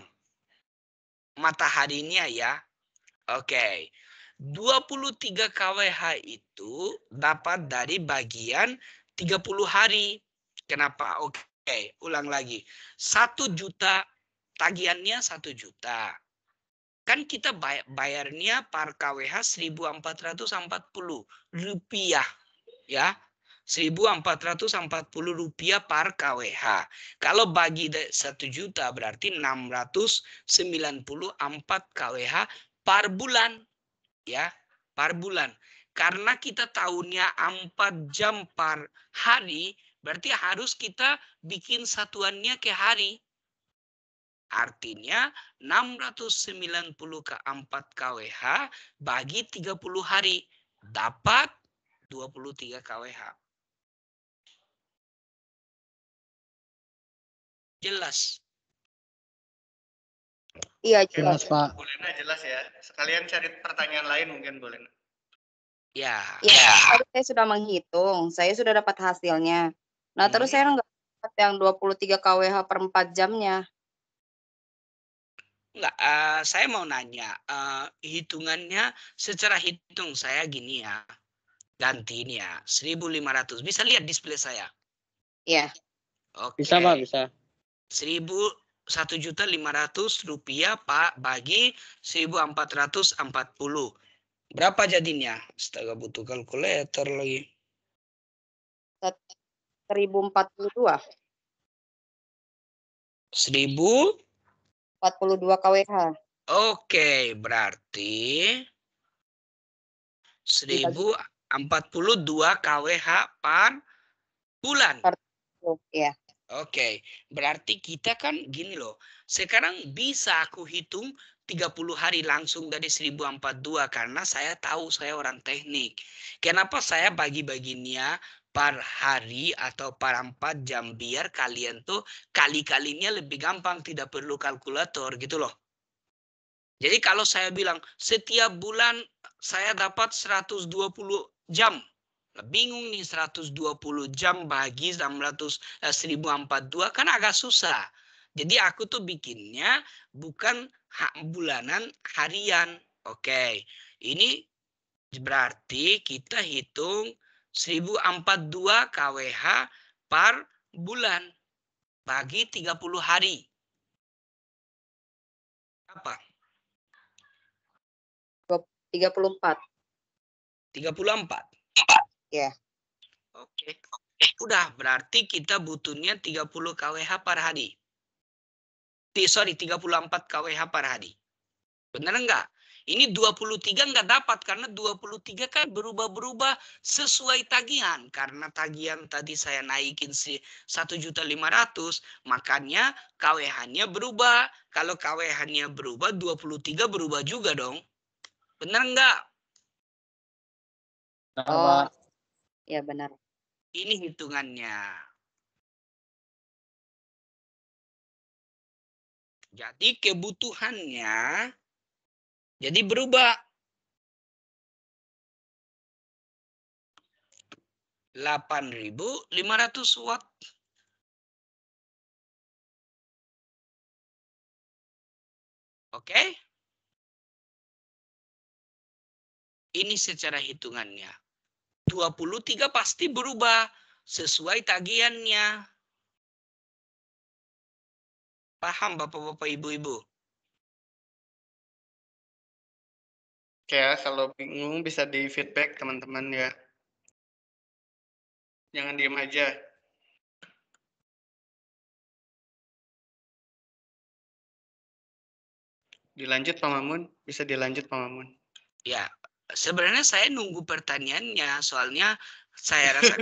[SPEAKER 1] mataharinya ya. Oke. 23 kWh itu dapat dari bagian 30 hari. Kenapa? Oke, ulang lagi. 1 juta, tagihannya 1 juta. Kan kita bayarnya per kWh 1.440 rupiah. Ya. 1.440 rupiah per kWh. Kalau bagi 1 juta berarti 694 kWh per bulan. Ya, per bulan. Karena kita tahunnya 4 jam per hari, berarti harus kita bikin satuannya ke hari. Artinya 690 ke 4 kWh bagi 30 hari. Dapat 23 kWh. Jelas?
[SPEAKER 3] Iya,
[SPEAKER 4] Jelas,
[SPEAKER 3] jelas.
[SPEAKER 4] Pak.
[SPEAKER 2] Boleh jelas ya. Sekalian cari pertanyaan lain mungkin boleh.
[SPEAKER 1] Ya.
[SPEAKER 3] Ya, tadi saya sudah menghitung. Saya sudah dapat hasilnya. Nah, terus saya nggak dapat yang 23 kWh per 4 jamnya.
[SPEAKER 1] Enggak, saya mau nanya, hitungannya secara hitung saya gini ya, ganti ini ya, 1.500. Bisa lihat display saya?
[SPEAKER 3] Iya.
[SPEAKER 1] Oke.
[SPEAKER 4] Bisa, Pak, bisa.
[SPEAKER 1] 1.500 rupiah Pak bagi 1.440. Berapa jadinya? Astaga, butuh kalkulator lagi.
[SPEAKER 3] 1042.
[SPEAKER 1] 1.000?
[SPEAKER 3] 42 kWh.
[SPEAKER 1] Oke, berarti 1.042 kWh per bulan.
[SPEAKER 3] Ya.
[SPEAKER 1] Oke, berarti kita kan gini loh. Sekarang bisa aku hitung 30 hari langsung dari 1042 karena saya tahu saya orang teknik. Kenapa saya bagi-baginya per hari atau per 4 jam biar kalian tuh kali-kalinya lebih gampang, tidak perlu kalkulator gitu loh. Jadi kalau saya bilang setiap bulan saya dapat 120 jam. Bingung nih 120 jam bagi 1042 kan agak susah. Jadi aku tuh bikinnya bukan bulanan, harian. Oke. Ini berarti kita hitung 1042 kWh per bulan bagi 30 hari. Apa?
[SPEAKER 3] 34.
[SPEAKER 1] 34.
[SPEAKER 3] Ya.
[SPEAKER 1] Oke. Udah, berarti kita butuhnya 30 kWh per hari. 34 kWh per hari. Benar enggak? Ini 23 enggak dapat karena 23 kan berubah-berubah sesuai tagihan. Karena tagihan tadi saya naikin 1.500.000, makanya KWH-nya berubah. Kalau KWH-nya berubah, 23 berubah juga dong. Benar enggak?
[SPEAKER 4] Benar, Pak.
[SPEAKER 3] Ya benar.
[SPEAKER 1] Ini hitungannya. Jadi kebutuhannya jadi berubah. 8.500 watt. Oke? Ini secara hitungannya. 23 pasti berubah sesuai tagihannya. Paham Bapak-bapak, Ibu-ibu?
[SPEAKER 2] Oke ya, kalau bingung bisa di feedback teman-teman ya. Jangan diem aja. Dilanjut Pak Mamun, bisa dilanjut Pak Mamun.
[SPEAKER 1] Ya, sebenarnya saya nunggu pertanyaannya, soalnya saya rasa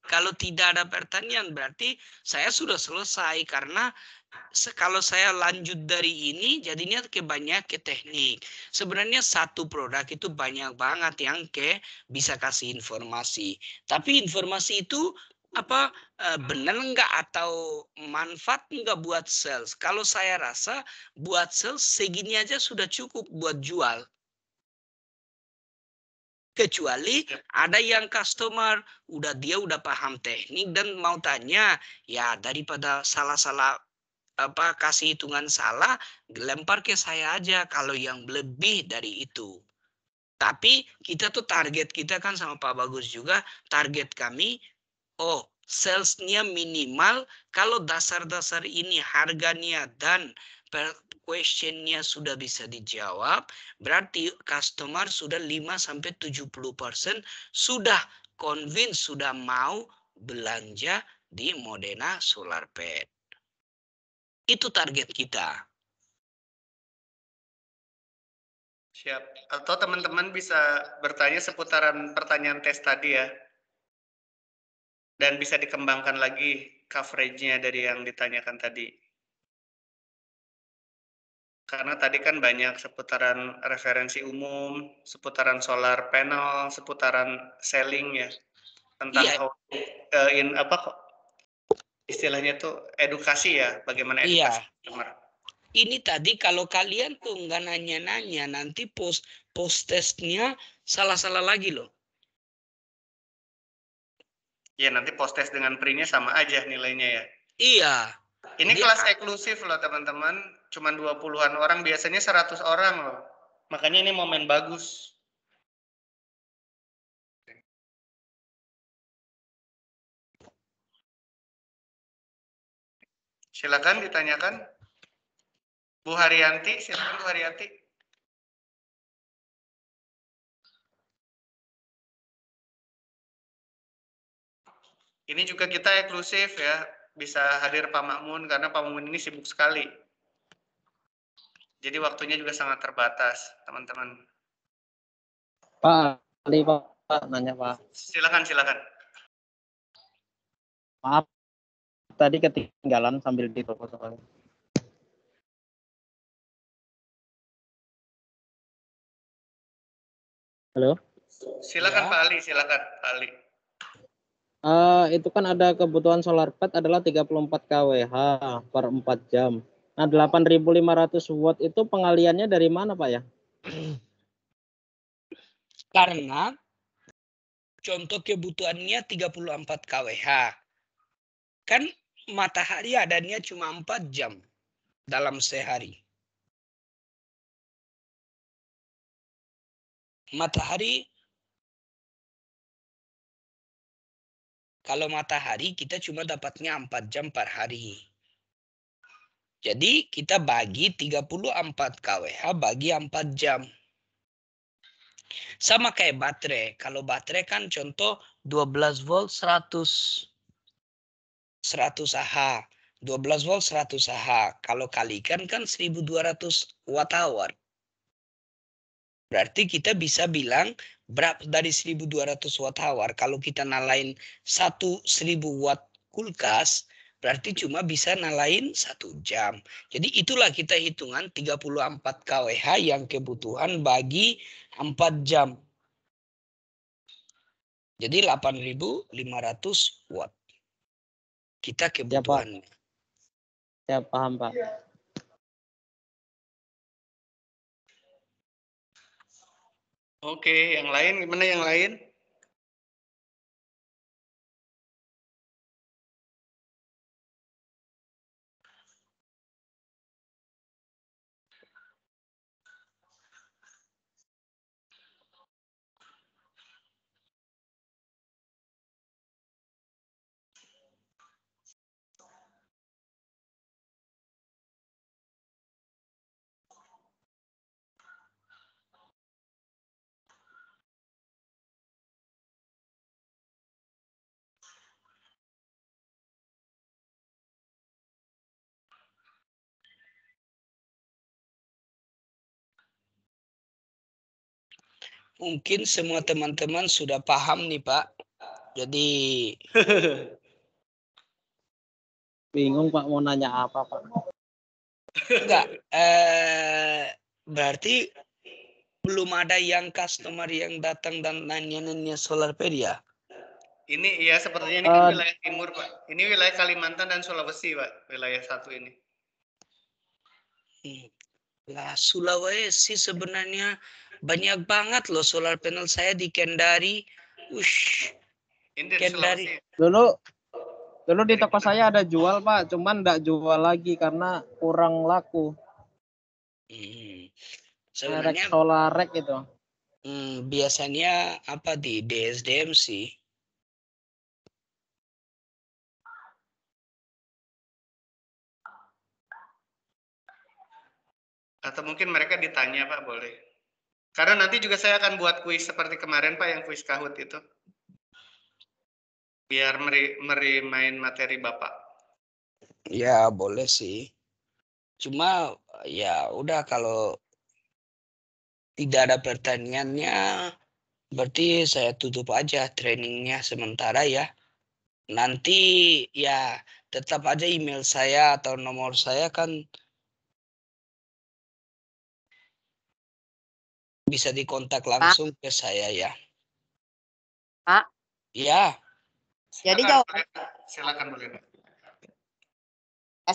[SPEAKER 1] kalau tidak ada pertanyaan berarti saya sudah selesai, karena kalau saya lanjut dari ini jadinya banyak ke teknik. Sebenarnya satu produk itu banyak banget yang bisa kasih informasi. Tapi informasi itu apa benar enggak atau manfaat enggak buat sales? Kalau saya rasa buat sales segini aja sudah cukup buat jual. Kecuali ada yang customer dia udah paham teknik dan mau tanya, ya daripada salah-salah kasih hitungan salah, lempar ke saya aja kalau yang lebih dari itu. Tapi kita tuh target kita kan sama Pak Bagus juga, target kami, salesnya minimal kalau dasar-dasar ini harganya dan questionnya sudah bisa dijawab, berarti customer sudah 5-70% sudah convince, sudah mau belanja di Modena SolarPad. Itu target kita.
[SPEAKER 2] Siap. Atau teman-teman bisa bertanya seputaran pertanyaan tes tadi ya. Dan bisa dikembangkan lagi coverage-nya dari yang ditanyakan tadi. Karena tadi kan banyak seputaran referensi umum, seputaran solar panel, seputaran selling ya. Tentang istilahnya tuh edukasi ya, bagaimana edukasi customer.
[SPEAKER 1] Ini tadi kalau kalian tuh nggak nanya-nanya, nanti post testnya salah-salah lagi loh.
[SPEAKER 2] Ya nanti post test dengan pre-nya sama aja nilainya ya.
[SPEAKER 1] Iya.
[SPEAKER 2] Ini kelas eksklusif loh teman-teman, cuman 20-an orang, biasanya 100 orang loh. Makanya ini momen bagus. Silakan ditanyakan. Bu Haryanti, silakan Bu Haryanti. Ini juga kita eksklusif ya, bisa hadir Pak Makmun karena Pak Makmun ini sibuk sekali. Jadi waktunya juga sangat terbatas, teman-teman.
[SPEAKER 4] Pak, Ali Pak, nanya Pak.
[SPEAKER 2] Silakan.
[SPEAKER 4] Maaf, tadi ketinggalan sambil di toko soalnya. Halo?
[SPEAKER 2] Silakan ya. Pak Ali, silakan Pak Ali.
[SPEAKER 4] Itu kan ada kebutuhan SolarPad adalah 34 kWh per 4 jam. Nah, 8.500 watt itu pengaliannya dari mana Pak ya?
[SPEAKER 1] Karena contoh kebutuhannya 34 kWh. Kan matahari adanya cuma 4 jam dalam sehari. Kalau matahari kita cuma dapatnya 4 jam per hari. Jadi kita bagi 34 kWh bagi 4 jam. Sama kayak baterai. Kalau baterai kan contoh 12 volt 100 Ah. 12 volt 100 Ah. Kalau kalikan kan 1200 watt hour. Berarti kita bisa bilang berapa dari 1200 watt hour. Kalau kita nalain 1000 watt kulkas, berarti cuma bisa nalain 1 jam. Jadi itulah kita hitungan 34 kWh yang kebutuhan bagi 4 jam. Jadi 8.500 watt. Kita kebutuhannya.
[SPEAKER 4] Ya, paham Pak.
[SPEAKER 2] Oke, yang lain gimana yang lain?
[SPEAKER 1] Mungkin semua teman-teman sudah paham nih Pak. Jadi
[SPEAKER 4] Bingung Pak mau nanya apa Pak.
[SPEAKER 1] enggak, berarti belum ada yang customer yang datang dan nanya-nanya Solarpedia.
[SPEAKER 2] Ini ya sepertinya ini kan wilayah timur Pak. Ini wilayah Kalimantan dan Sulawesi Pak, wilayah satu ini.
[SPEAKER 1] Lah Sulawesi sebenarnya banyak banget loh solar panel saya di Kendari. Ush,
[SPEAKER 2] Ini dari
[SPEAKER 1] Kendari.
[SPEAKER 2] Sulawesi.
[SPEAKER 4] Dulu di toko saya ada jual Pak, cuman enggak jual lagi karena kurang laku.
[SPEAKER 1] Sebenarnya
[SPEAKER 4] Solarek itu.
[SPEAKER 1] Biasanya apa di DSDM sih.
[SPEAKER 2] Atau mungkin mereka ditanya Pak, boleh. Karena nanti juga saya akan buat kuis seperti kemarin Pak, yang kuis Kahoot itu. Biar main materi Bapak.
[SPEAKER 1] Ya boleh sih. Cuma ya udah kalau tidak ada pertanyaannya berarti saya tutup aja trainingnya sementara ya. Nanti ya tetap aja email saya atau nomor saya kan bisa dikontak langsung ke saya ya.
[SPEAKER 3] Pak.
[SPEAKER 1] Ya.
[SPEAKER 3] Jadi jawaban
[SPEAKER 2] Silakan boleh Pak.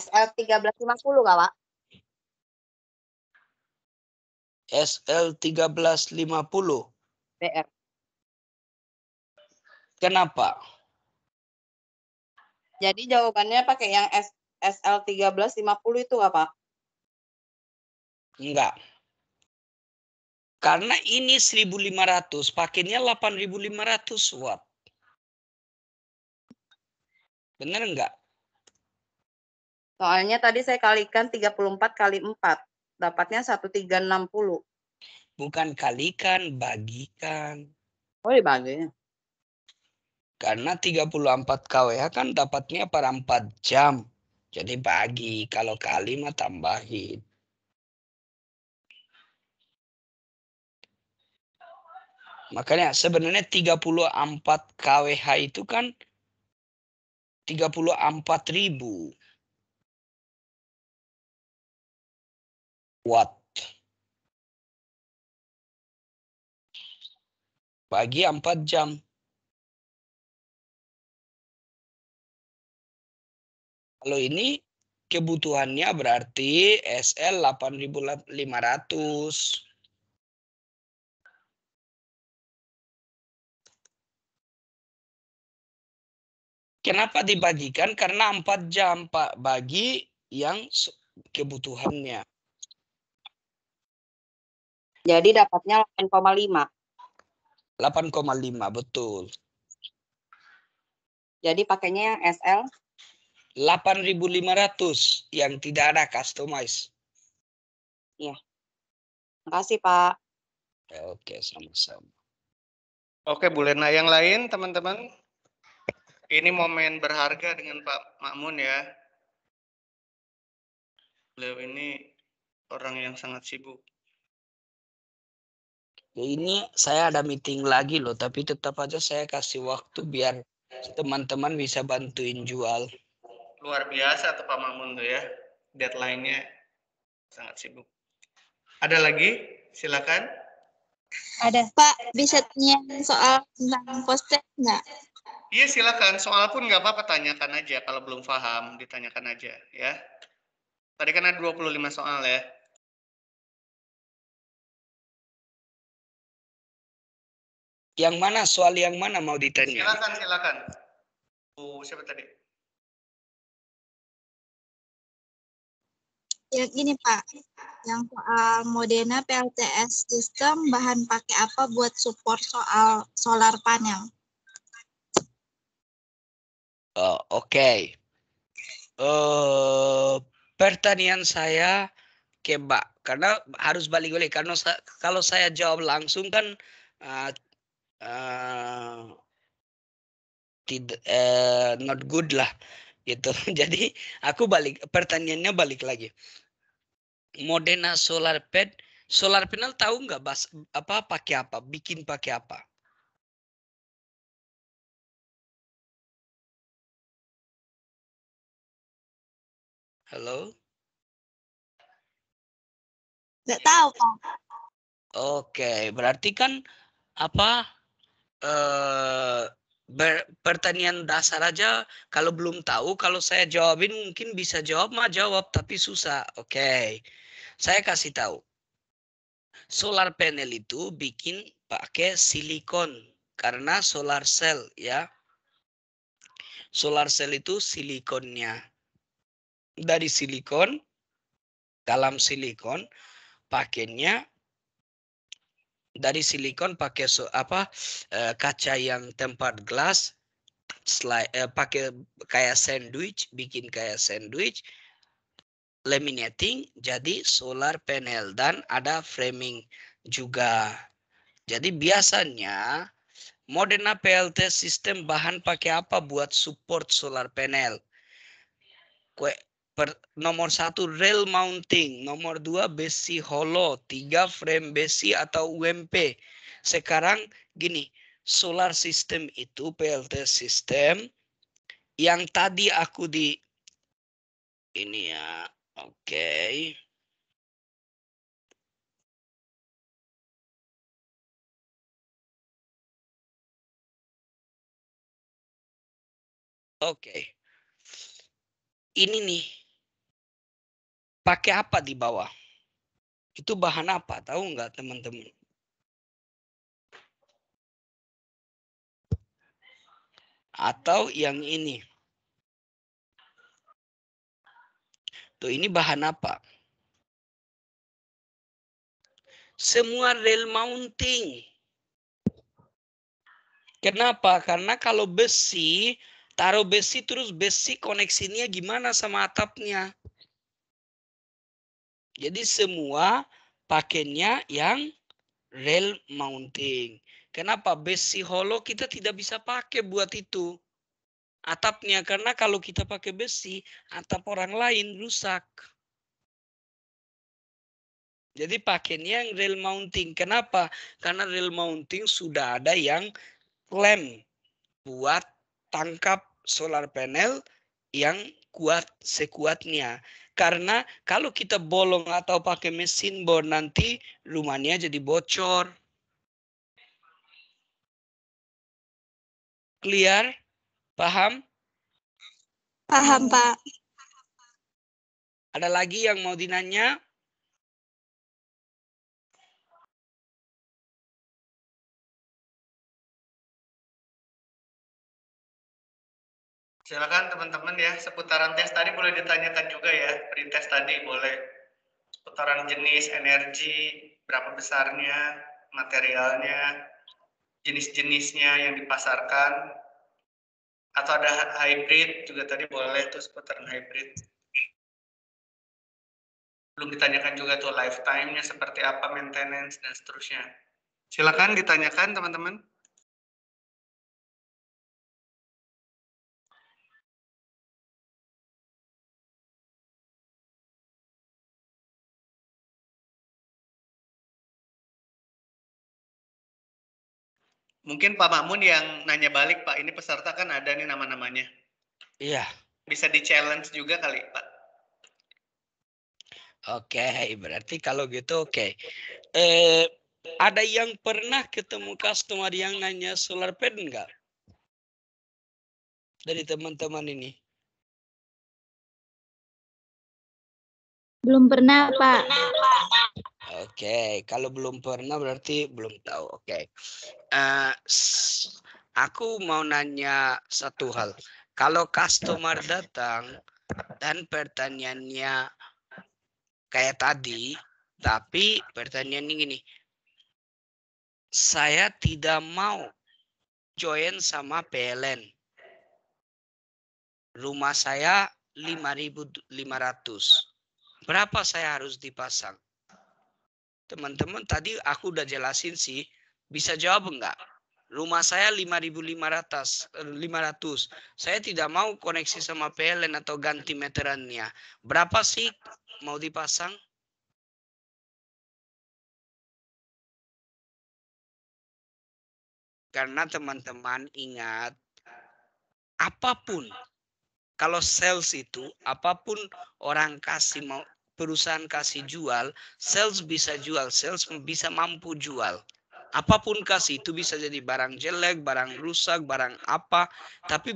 [SPEAKER 3] SL 1350 Kak, Pak?
[SPEAKER 1] SL 1350.
[SPEAKER 3] BR.
[SPEAKER 1] Kenapa?
[SPEAKER 3] Jadi jawabannya pakai yang SL 1350 itu nggak, Pak?
[SPEAKER 1] Enggak. Karena ini 1500, pakainya 8500 watt. Bener enggak?
[SPEAKER 3] Soalnya tadi saya kalikan 34 kali 4. Dapatnya 1360.
[SPEAKER 1] Bukan kalikan, bagikan.
[SPEAKER 3] Oh, dibagi.
[SPEAKER 1] Karena 34 kWh kan dapatnya per 4 jam. Jadi bagi, kalau kali mah tambahin. Makanya sebenarnya 34 kWh itu kan 34.000 watt. Bagi 4 jam. Kalau ini kebutuhannya berarti SL 8500. Kenapa dibagikan? Karena 4 jam Pak bagi yang kebutuhannya.
[SPEAKER 3] Jadi dapatnya 8,5.
[SPEAKER 1] 8,5 betul.
[SPEAKER 3] Jadi pakainya yang SL
[SPEAKER 1] 8.500 yang tidak ada customize.
[SPEAKER 3] Iya. Makasih, Pak.
[SPEAKER 1] Oke, sama-sama.
[SPEAKER 2] Oke, Bu Lena, yang lain teman-teman. Ini momen berharga dengan Pak Makmun ya. Beliau ini orang yang sangat sibuk.
[SPEAKER 1] Ya, ini saya ada meeting lagi loh, tapi tetap aja saya kasih waktu biar teman-teman bisa bantuin jual.
[SPEAKER 2] Luar biasa tuh Pak Makmun tuh ya. Deadline-nya sangat sibuk. Ada lagi? Silakan.
[SPEAKER 5] Ada. Pak, bisa tanya soal tentang poster nggak?
[SPEAKER 2] Iya silakan. Soal pun nggak apa-apa, tanyakan aja. Kalau belum paham, ditanyakan aja ya. Tadi kan ada 25 soal ya.
[SPEAKER 1] Yang mana soal yang mana mau ditanya?
[SPEAKER 2] Silakan. Siapa tadi?
[SPEAKER 5] Yang ini Pak, yang soal Modena PLTS sistem bahan pakai apa buat support soal solar panel?
[SPEAKER 1] Oke. Pertanyaan saya ke Mbak, karena harus balik karena kalau saya jawab langsung kan tidak not good lah gitu. Jadi aku pertanyaannya balik lagi. Modena Solar Pad Solar panel tahu nggak pakai apa? Bikin pakai apa? Halo?
[SPEAKER 5] Nggak tahu, Pak.
[SPEAKER 1] Oke, berarti kan apa? Pertanyaan dasar aja kalau belum tahu, kalau saya jawabin mungkin bisa jawab tapi susah. Oke. Saya kasih tahu. Solar panel itu bikin pakai silikon karena solar cell ya. Solar cell itu silikonnya. Dari silikon, dalam silikon pakainya dari silikon pakai kaca yang tempered glass, pakai kayak sandwich, bikin kayak sandwich, laminating jadi solar panel dan ada framing juga. Jadi biasanya Moderna PLT sistem bahan pakai apa buat support solar panel? Nomor 1 rail mounting, nomor 2 besi hollow, 3 frame besi atau UMP. Sekarang gini, solar system itu PLT system yang tadi aku ini ya. Oke. Oke. Ini nih. Pakai apa di bawah? Itu bahan apa? Tahu nggak teman-teman? Atau yang ini. Tuh ini bahan apa? Semua rail mounting. Kenapa? Karena kalau besi, taruh besi terus besi koneksinya gimana sama atapnya? Jadi semua pakainya yang rail mounting. Kenapa? Besi hollow kita tidak bisa pakai buat itu. Atapnya, karena kalau kita pakai besi, atap orang lain rusak. Jadi pakainya yang rail mounting. Kenapa? Karena rail mounting sudah ada yang klem buat tangkap solar panel yang kuat sekuatnya. Karena kalau kita bolong atau pakai mesin bor nanti rumahnya jadi bocor. Clear? Paham?
[SPEAKER 5] Paham, Pak.
[SPEAKER 1] Ada lagi yang mau dinanya?
[SPEAKER 2] Silakan teman-teman ya, seputaran tes tadi boleh ditanyakan juga ya, pretest tadi boleh. Seputaran jenis energi, berapa besarnya, materialnya, jenis-jenisnya yang dipasarkan, atau ada hybrid juga tadi boleh tuh seputaran hybrid. Belum ditanyakan juga tuh lifetime-nya seperti apa, maintenance, dan seterusnya. Silakan ditanyakan teman-teman. Mungkin Pak Makmun yang nanya balik, Pak. Ini peserta kan ada nih nama-namanya.
[SPEAKER 1] Iya.
[SPEAKER 2] Bisa di-challenge juga kali, Pak.
[SPEAKER 1] Oke, berarti kalau gitu oke. Ada yang pernah ketemu customer yang nanya solar panel nggak? Dari teman-teman ini.
[SPEAKER 5] Belum pernah, Pak.
[SPEAKER 1] Oke, kalau belum pernah berarti belum tahu. Oke. Aku mau nanya satu hal. Kalau customer datang dan pertanyaannya kayak tadi, tapi pertanyaannya gini, saya tidak mau join sama PLN. Rumah saya 5.500. Berapa saya harus dipasang? Teman-teman tadi aku udah jelasin sih. Bisa jawab enggak? Rumah saya 5.500. Saya tidak mau koneksi sama PLN atau ganti meterannya. Berapa sih mau dipasang? Karena teman-teman ingat, apapun, kalau sales itu, apapun orang kasih, mau perusahaan kasih jual, sales bisa jual, sales bisa mampu jual. Apapun kasih, itu bisa jadi barang jelek, barang rusak, barang apa, tapi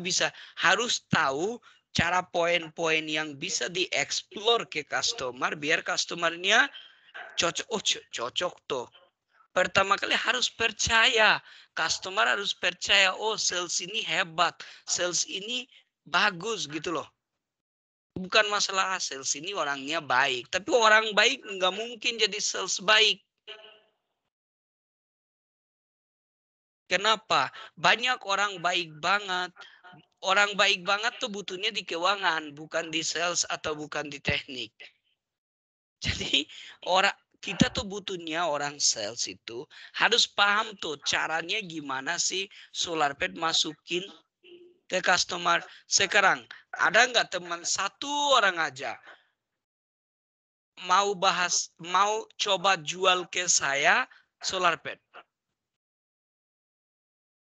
[SPEAKER 1] harus tahu cara poin-poin yang bisa dieksplor ke customer, biar customernya cocok. Oh, cocok tuh. Pertama kali harus percaya. Customer harus percaya, oh sales ini hebat. Sales ini bagus gitu loh. Bukan masalah sales ini orangnya baik. Tapi orang baik nggak mungkin jadi sales baik. Kenapa? Banyak orang baik banget. Orang baik banget tuh butuhnya di keuangan, bukan di sales atau bukan di teknik. Jadi kita tuh butuhnya orang sales itu harus paham tuh caranya gimana sih SolarPad masukin ke customer. Sekarang ada nggak teman satu orang aja mau coba jual ke saya SolarPad?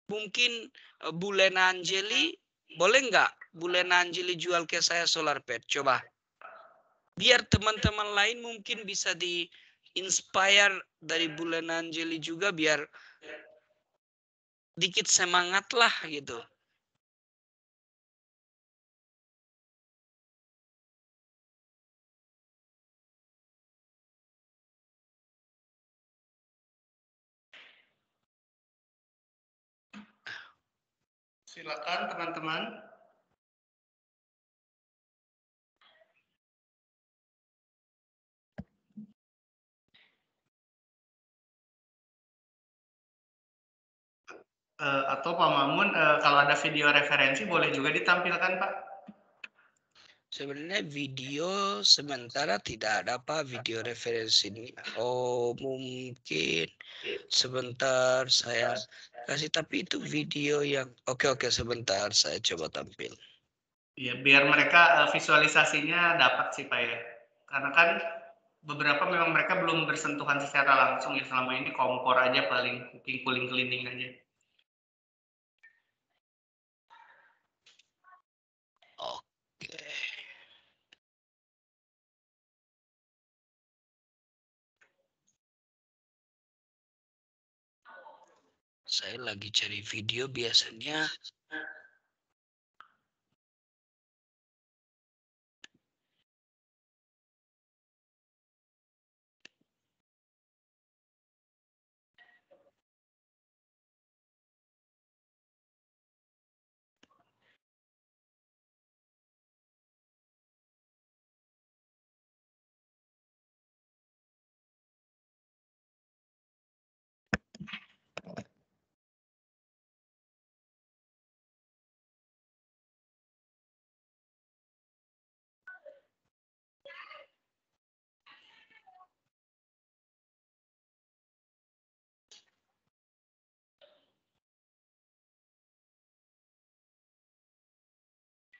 [SPEAKER 1] Mungkin Bu Lena Anjeli, boleh nggak Bu Lena Anjeli jual ke saya SolarPad? Coba. Biar teman-teman lain mungkin bisa di-inspire dari Bu Lena Anjeli juga, biar dikit semangat lah gitu.
[SPEAKER 2] Silakan teman-teman. Atau Pak Mamun, kalau ada video referensi boleh juga ditampilkan, Pak.
[SPEAKER 1] Sebenarnya video sementara tidak ada Pak, video referensi ini. Oh mungkin sebentar saya kasih, tapi itu video yang oke sebentar saya coba tampil.
[SPEAKER 2] Ya, biar mereka visualisasinya dapat sih Pak ya. Karena kan beberapa memang mereka belum bersentuhan secara langsung ya, selama ini kompor aja paling, cooling cleaning aja.
[SPEAKER 1] Oke. Saya lagi cari video biasanya.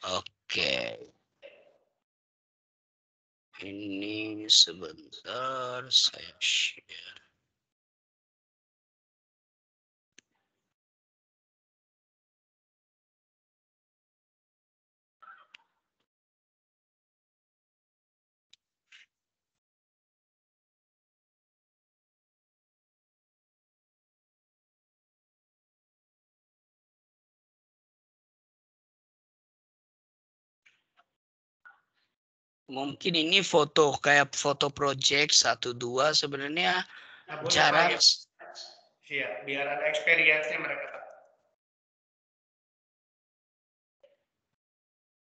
[SPEAKER 1] Oke. Ini sebentar saya share. Mungkin ini foto kayak foto project 1-2 sebenarnya jarang.
[SPEAKER 2] Iya, biar ada experience-nya mereka.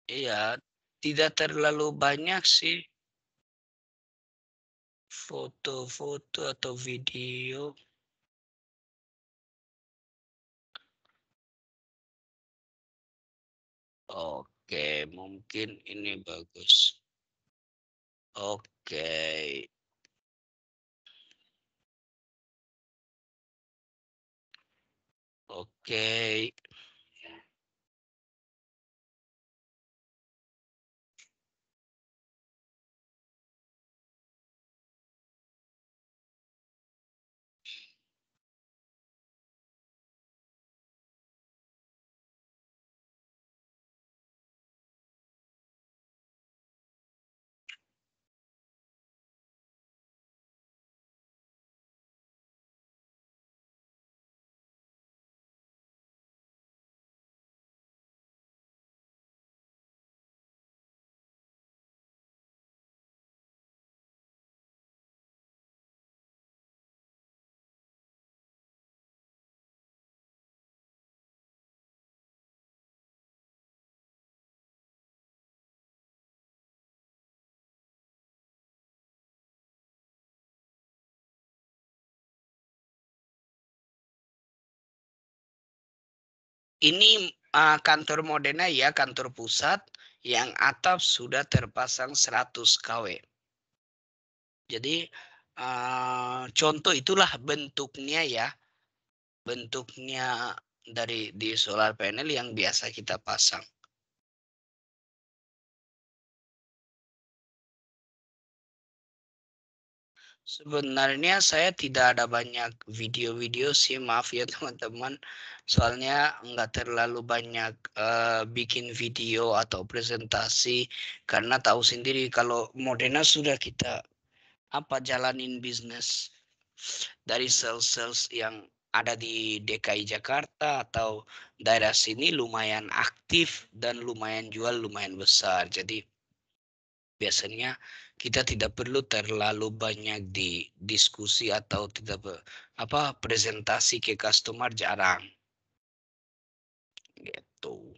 [SPEAKER 1] Iya, tidak terlalu banyak sih foto-foto atau video. Oke, mungkin ini bagus. Oke. Oke. Ini kantor Modena ya, kantor pusat yang atap sudah terpasang 100 kW. Jadi contoh itulah bentuknya ya. Bentuknya di solar panel yang biasa kita pasang. Sebenarnya saya tidak ada banyak video-video sih, maaf ya teman-teman. Soalnya nggak terlalu banyak bikin video atau presentasi. Karena tahu sendiri kalau Modena sudah kita jalanin bisnis dari sales-sales yang ada di DKI Jakarta atau daerah sini lumayan aktif dan lumayan jual lumayan besar. Jadi biasanya kita tidak perlu terlalu banyak di diskusi atau tidak presentasi ke customer, jarang gitu.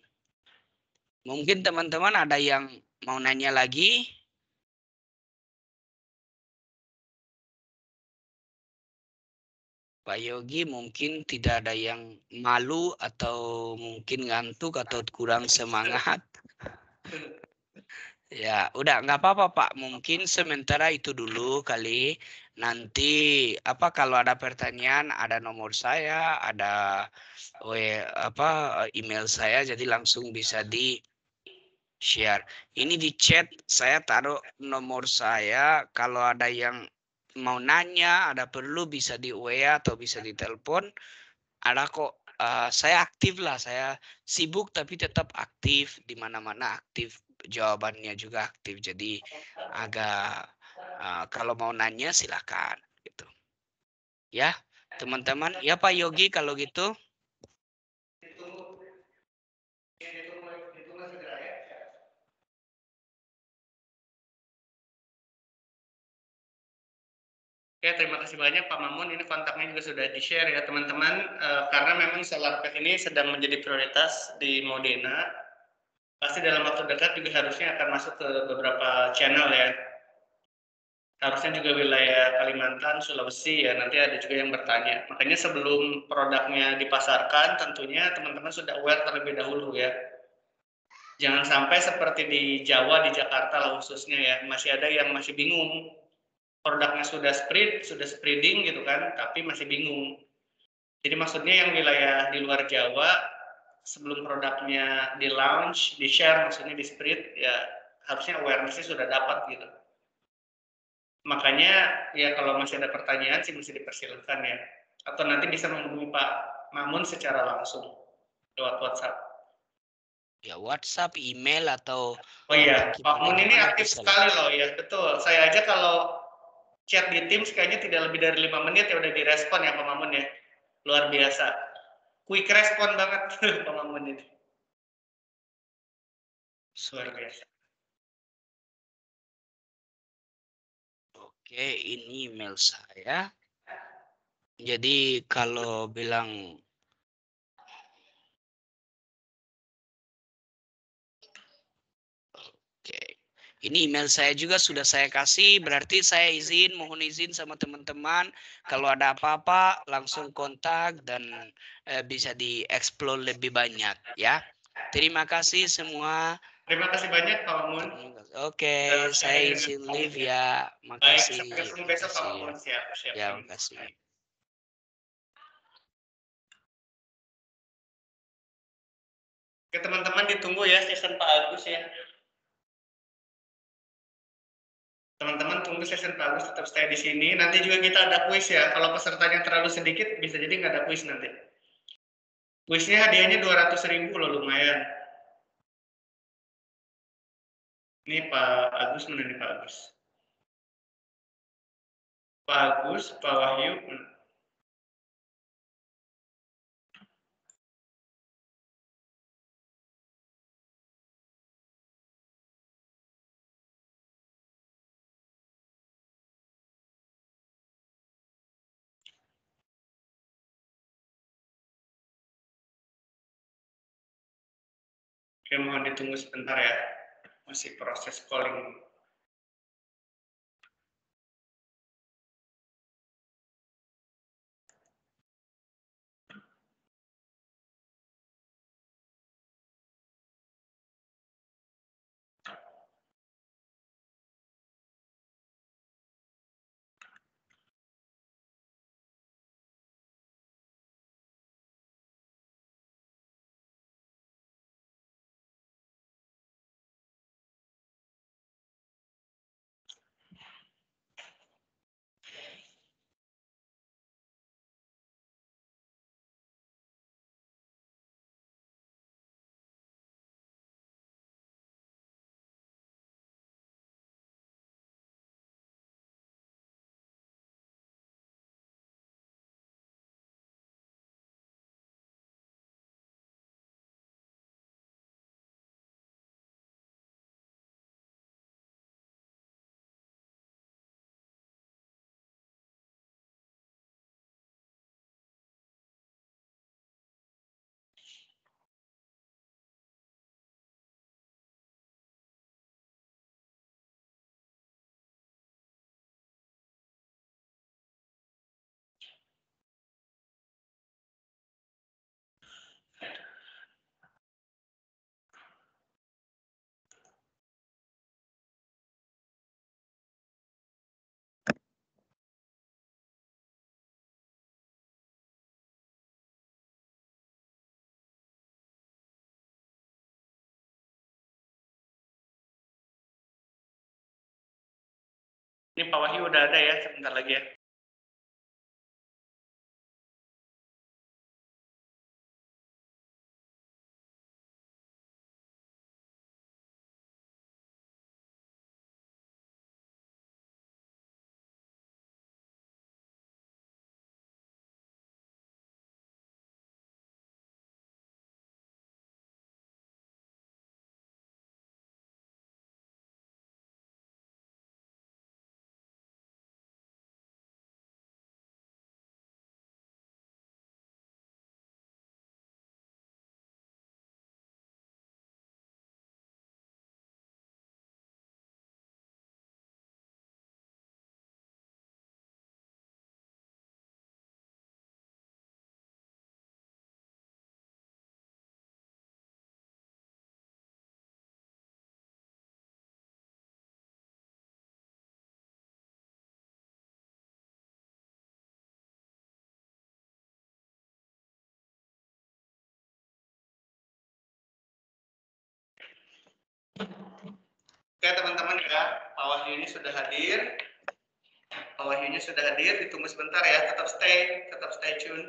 [SPEAKER 1] Mungkin teman-teman ada yang mau nanya lagi? Pak Yogi mungkin tidak ada yang malu atau mungkin ngantuk atau kurang semangat. Ya, udah nggak apa-apa Pak. Mungkin sementara itu dulu kali. Nanti kalau ada pertanyaan, ada nomor saya, ada email saya, jadi langsung bisa di share. Ini di chat saya taruh nomor saya. Kalau ada yang mau nanya, ada perlu bisa di WA atau bisa di telepon. Ada kok. Saya aktif lah, saya sibuk tapi tetap aktif, di mana-mana aktif, jawabannya juga aktif. Jadi agak kalau mau nanya silakan gitu. Ya, teman-teman. Ya Pak Yogi kalau gitu.
[SPEAKER 2] Ya, terima kasih banyak Pak Mamun. Ini kontaknya juga sudah di-share ya teman-teman. Karena memang SolarPack ini sedang menjadi prioritas di Modena. Pasti dalam waktu dekat juga harusnya akan masuk ke beberapa channel ya. Harusnya juga wilayah Kalimantan, Sulawesi ya. Nanti ada juga yang bertanya. Makanya sebelum produknya dipasarkan, tentunya teman-teman sudah aware terlebih dahulu ya. Jangan sampai seperti di Jawa, di Jakarta lah khususnya ya. Masih ada yang masih bingung. Produknya sudah spreading gitu kan, tapi masih bingung. Jadi maksudnya yang wilayah di luar Jawa, sebelum produknya di launch, di share, maksudnya di spread, ya harusnya awareness-nya sudah dapat gitu. Makanya ya kalau masih ada pertanyaan sih masih dipersilakan ya. Atau nanti bisa menghubungi Pak Mamun secara langsung lewat WhatsApp.
[SPEAKER 1] Ya WhatsApp, email atau
[SPEAKER 2] Oh iya, Pak Mamun ini aktif sekali loh ya, betul. Saya aja kalau chat di Teams kayaknya tidak lebih dari 5 menit ya udah direspon ya Pak Mamun ya. Luar biasa. Quick respon banget Pak Mamun ini. Luar biasa.
[SPEAKER 1] Oke, ini email saya. Jadi kalau bilang ini email saya juga sudah saya kasih, berarti saya mohon izin sama teman-teman. Kalau ada apa-apa langsung kontak dan bisa dieksplor lebih banyak ya. Terima kasih semua.
[SPEAKER 2] Terima kasih banyak Pak Mamun.
[SPEAKER 1] Oke, saya izin live ya. Makasih.
[SPEAKER 2] Baik, sampai ketemu besok Pak Mamun. Siap.
[SPEAKER 1] Ya, makasih.
[SPEAKER 2] Oke teman-teman, ditunggu ya season Pak Agus ya. Teman-teman tunggu session Pak Agus, tetap stay di sini. Nanti juga kita ada kuis ya. Kalau pesertanya terlalu sedikit, bisa jadi nggak ada kuis nanti. Kuisnya hadiahnya 200.000 loh, lumayan. Ini Pak Agus, mana nih Pak Agus? Pak Agus, Pak Wahyu. Oke, mohon ditunggu sebentar ya. Masih proses calling. Ini Pak Wahyu udah ada ya, sebentar lagi ya. Oke teman-teman ya, Pak Wahyu ini sudah hadir. Pak Wahyunya sudah hadir, ditunggu sebentar ya, tetap stay tune.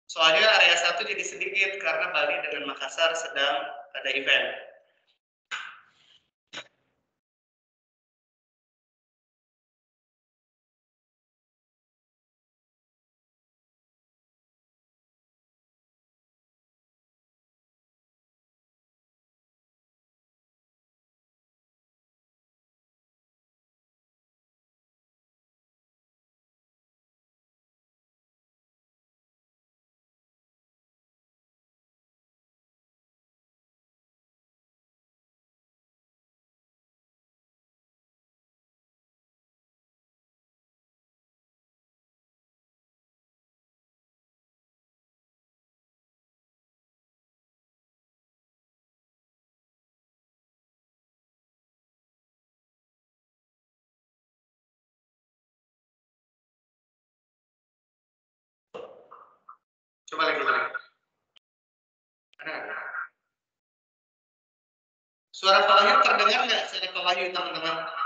[SPEAKER 2] Soalnya area 1 jadi sedikit karena Bali dengan Makassar sedang ada event. Coba lagi. Suara Pak Wahyu terdengar nggak? Suara Pak Wahyu teman-teman.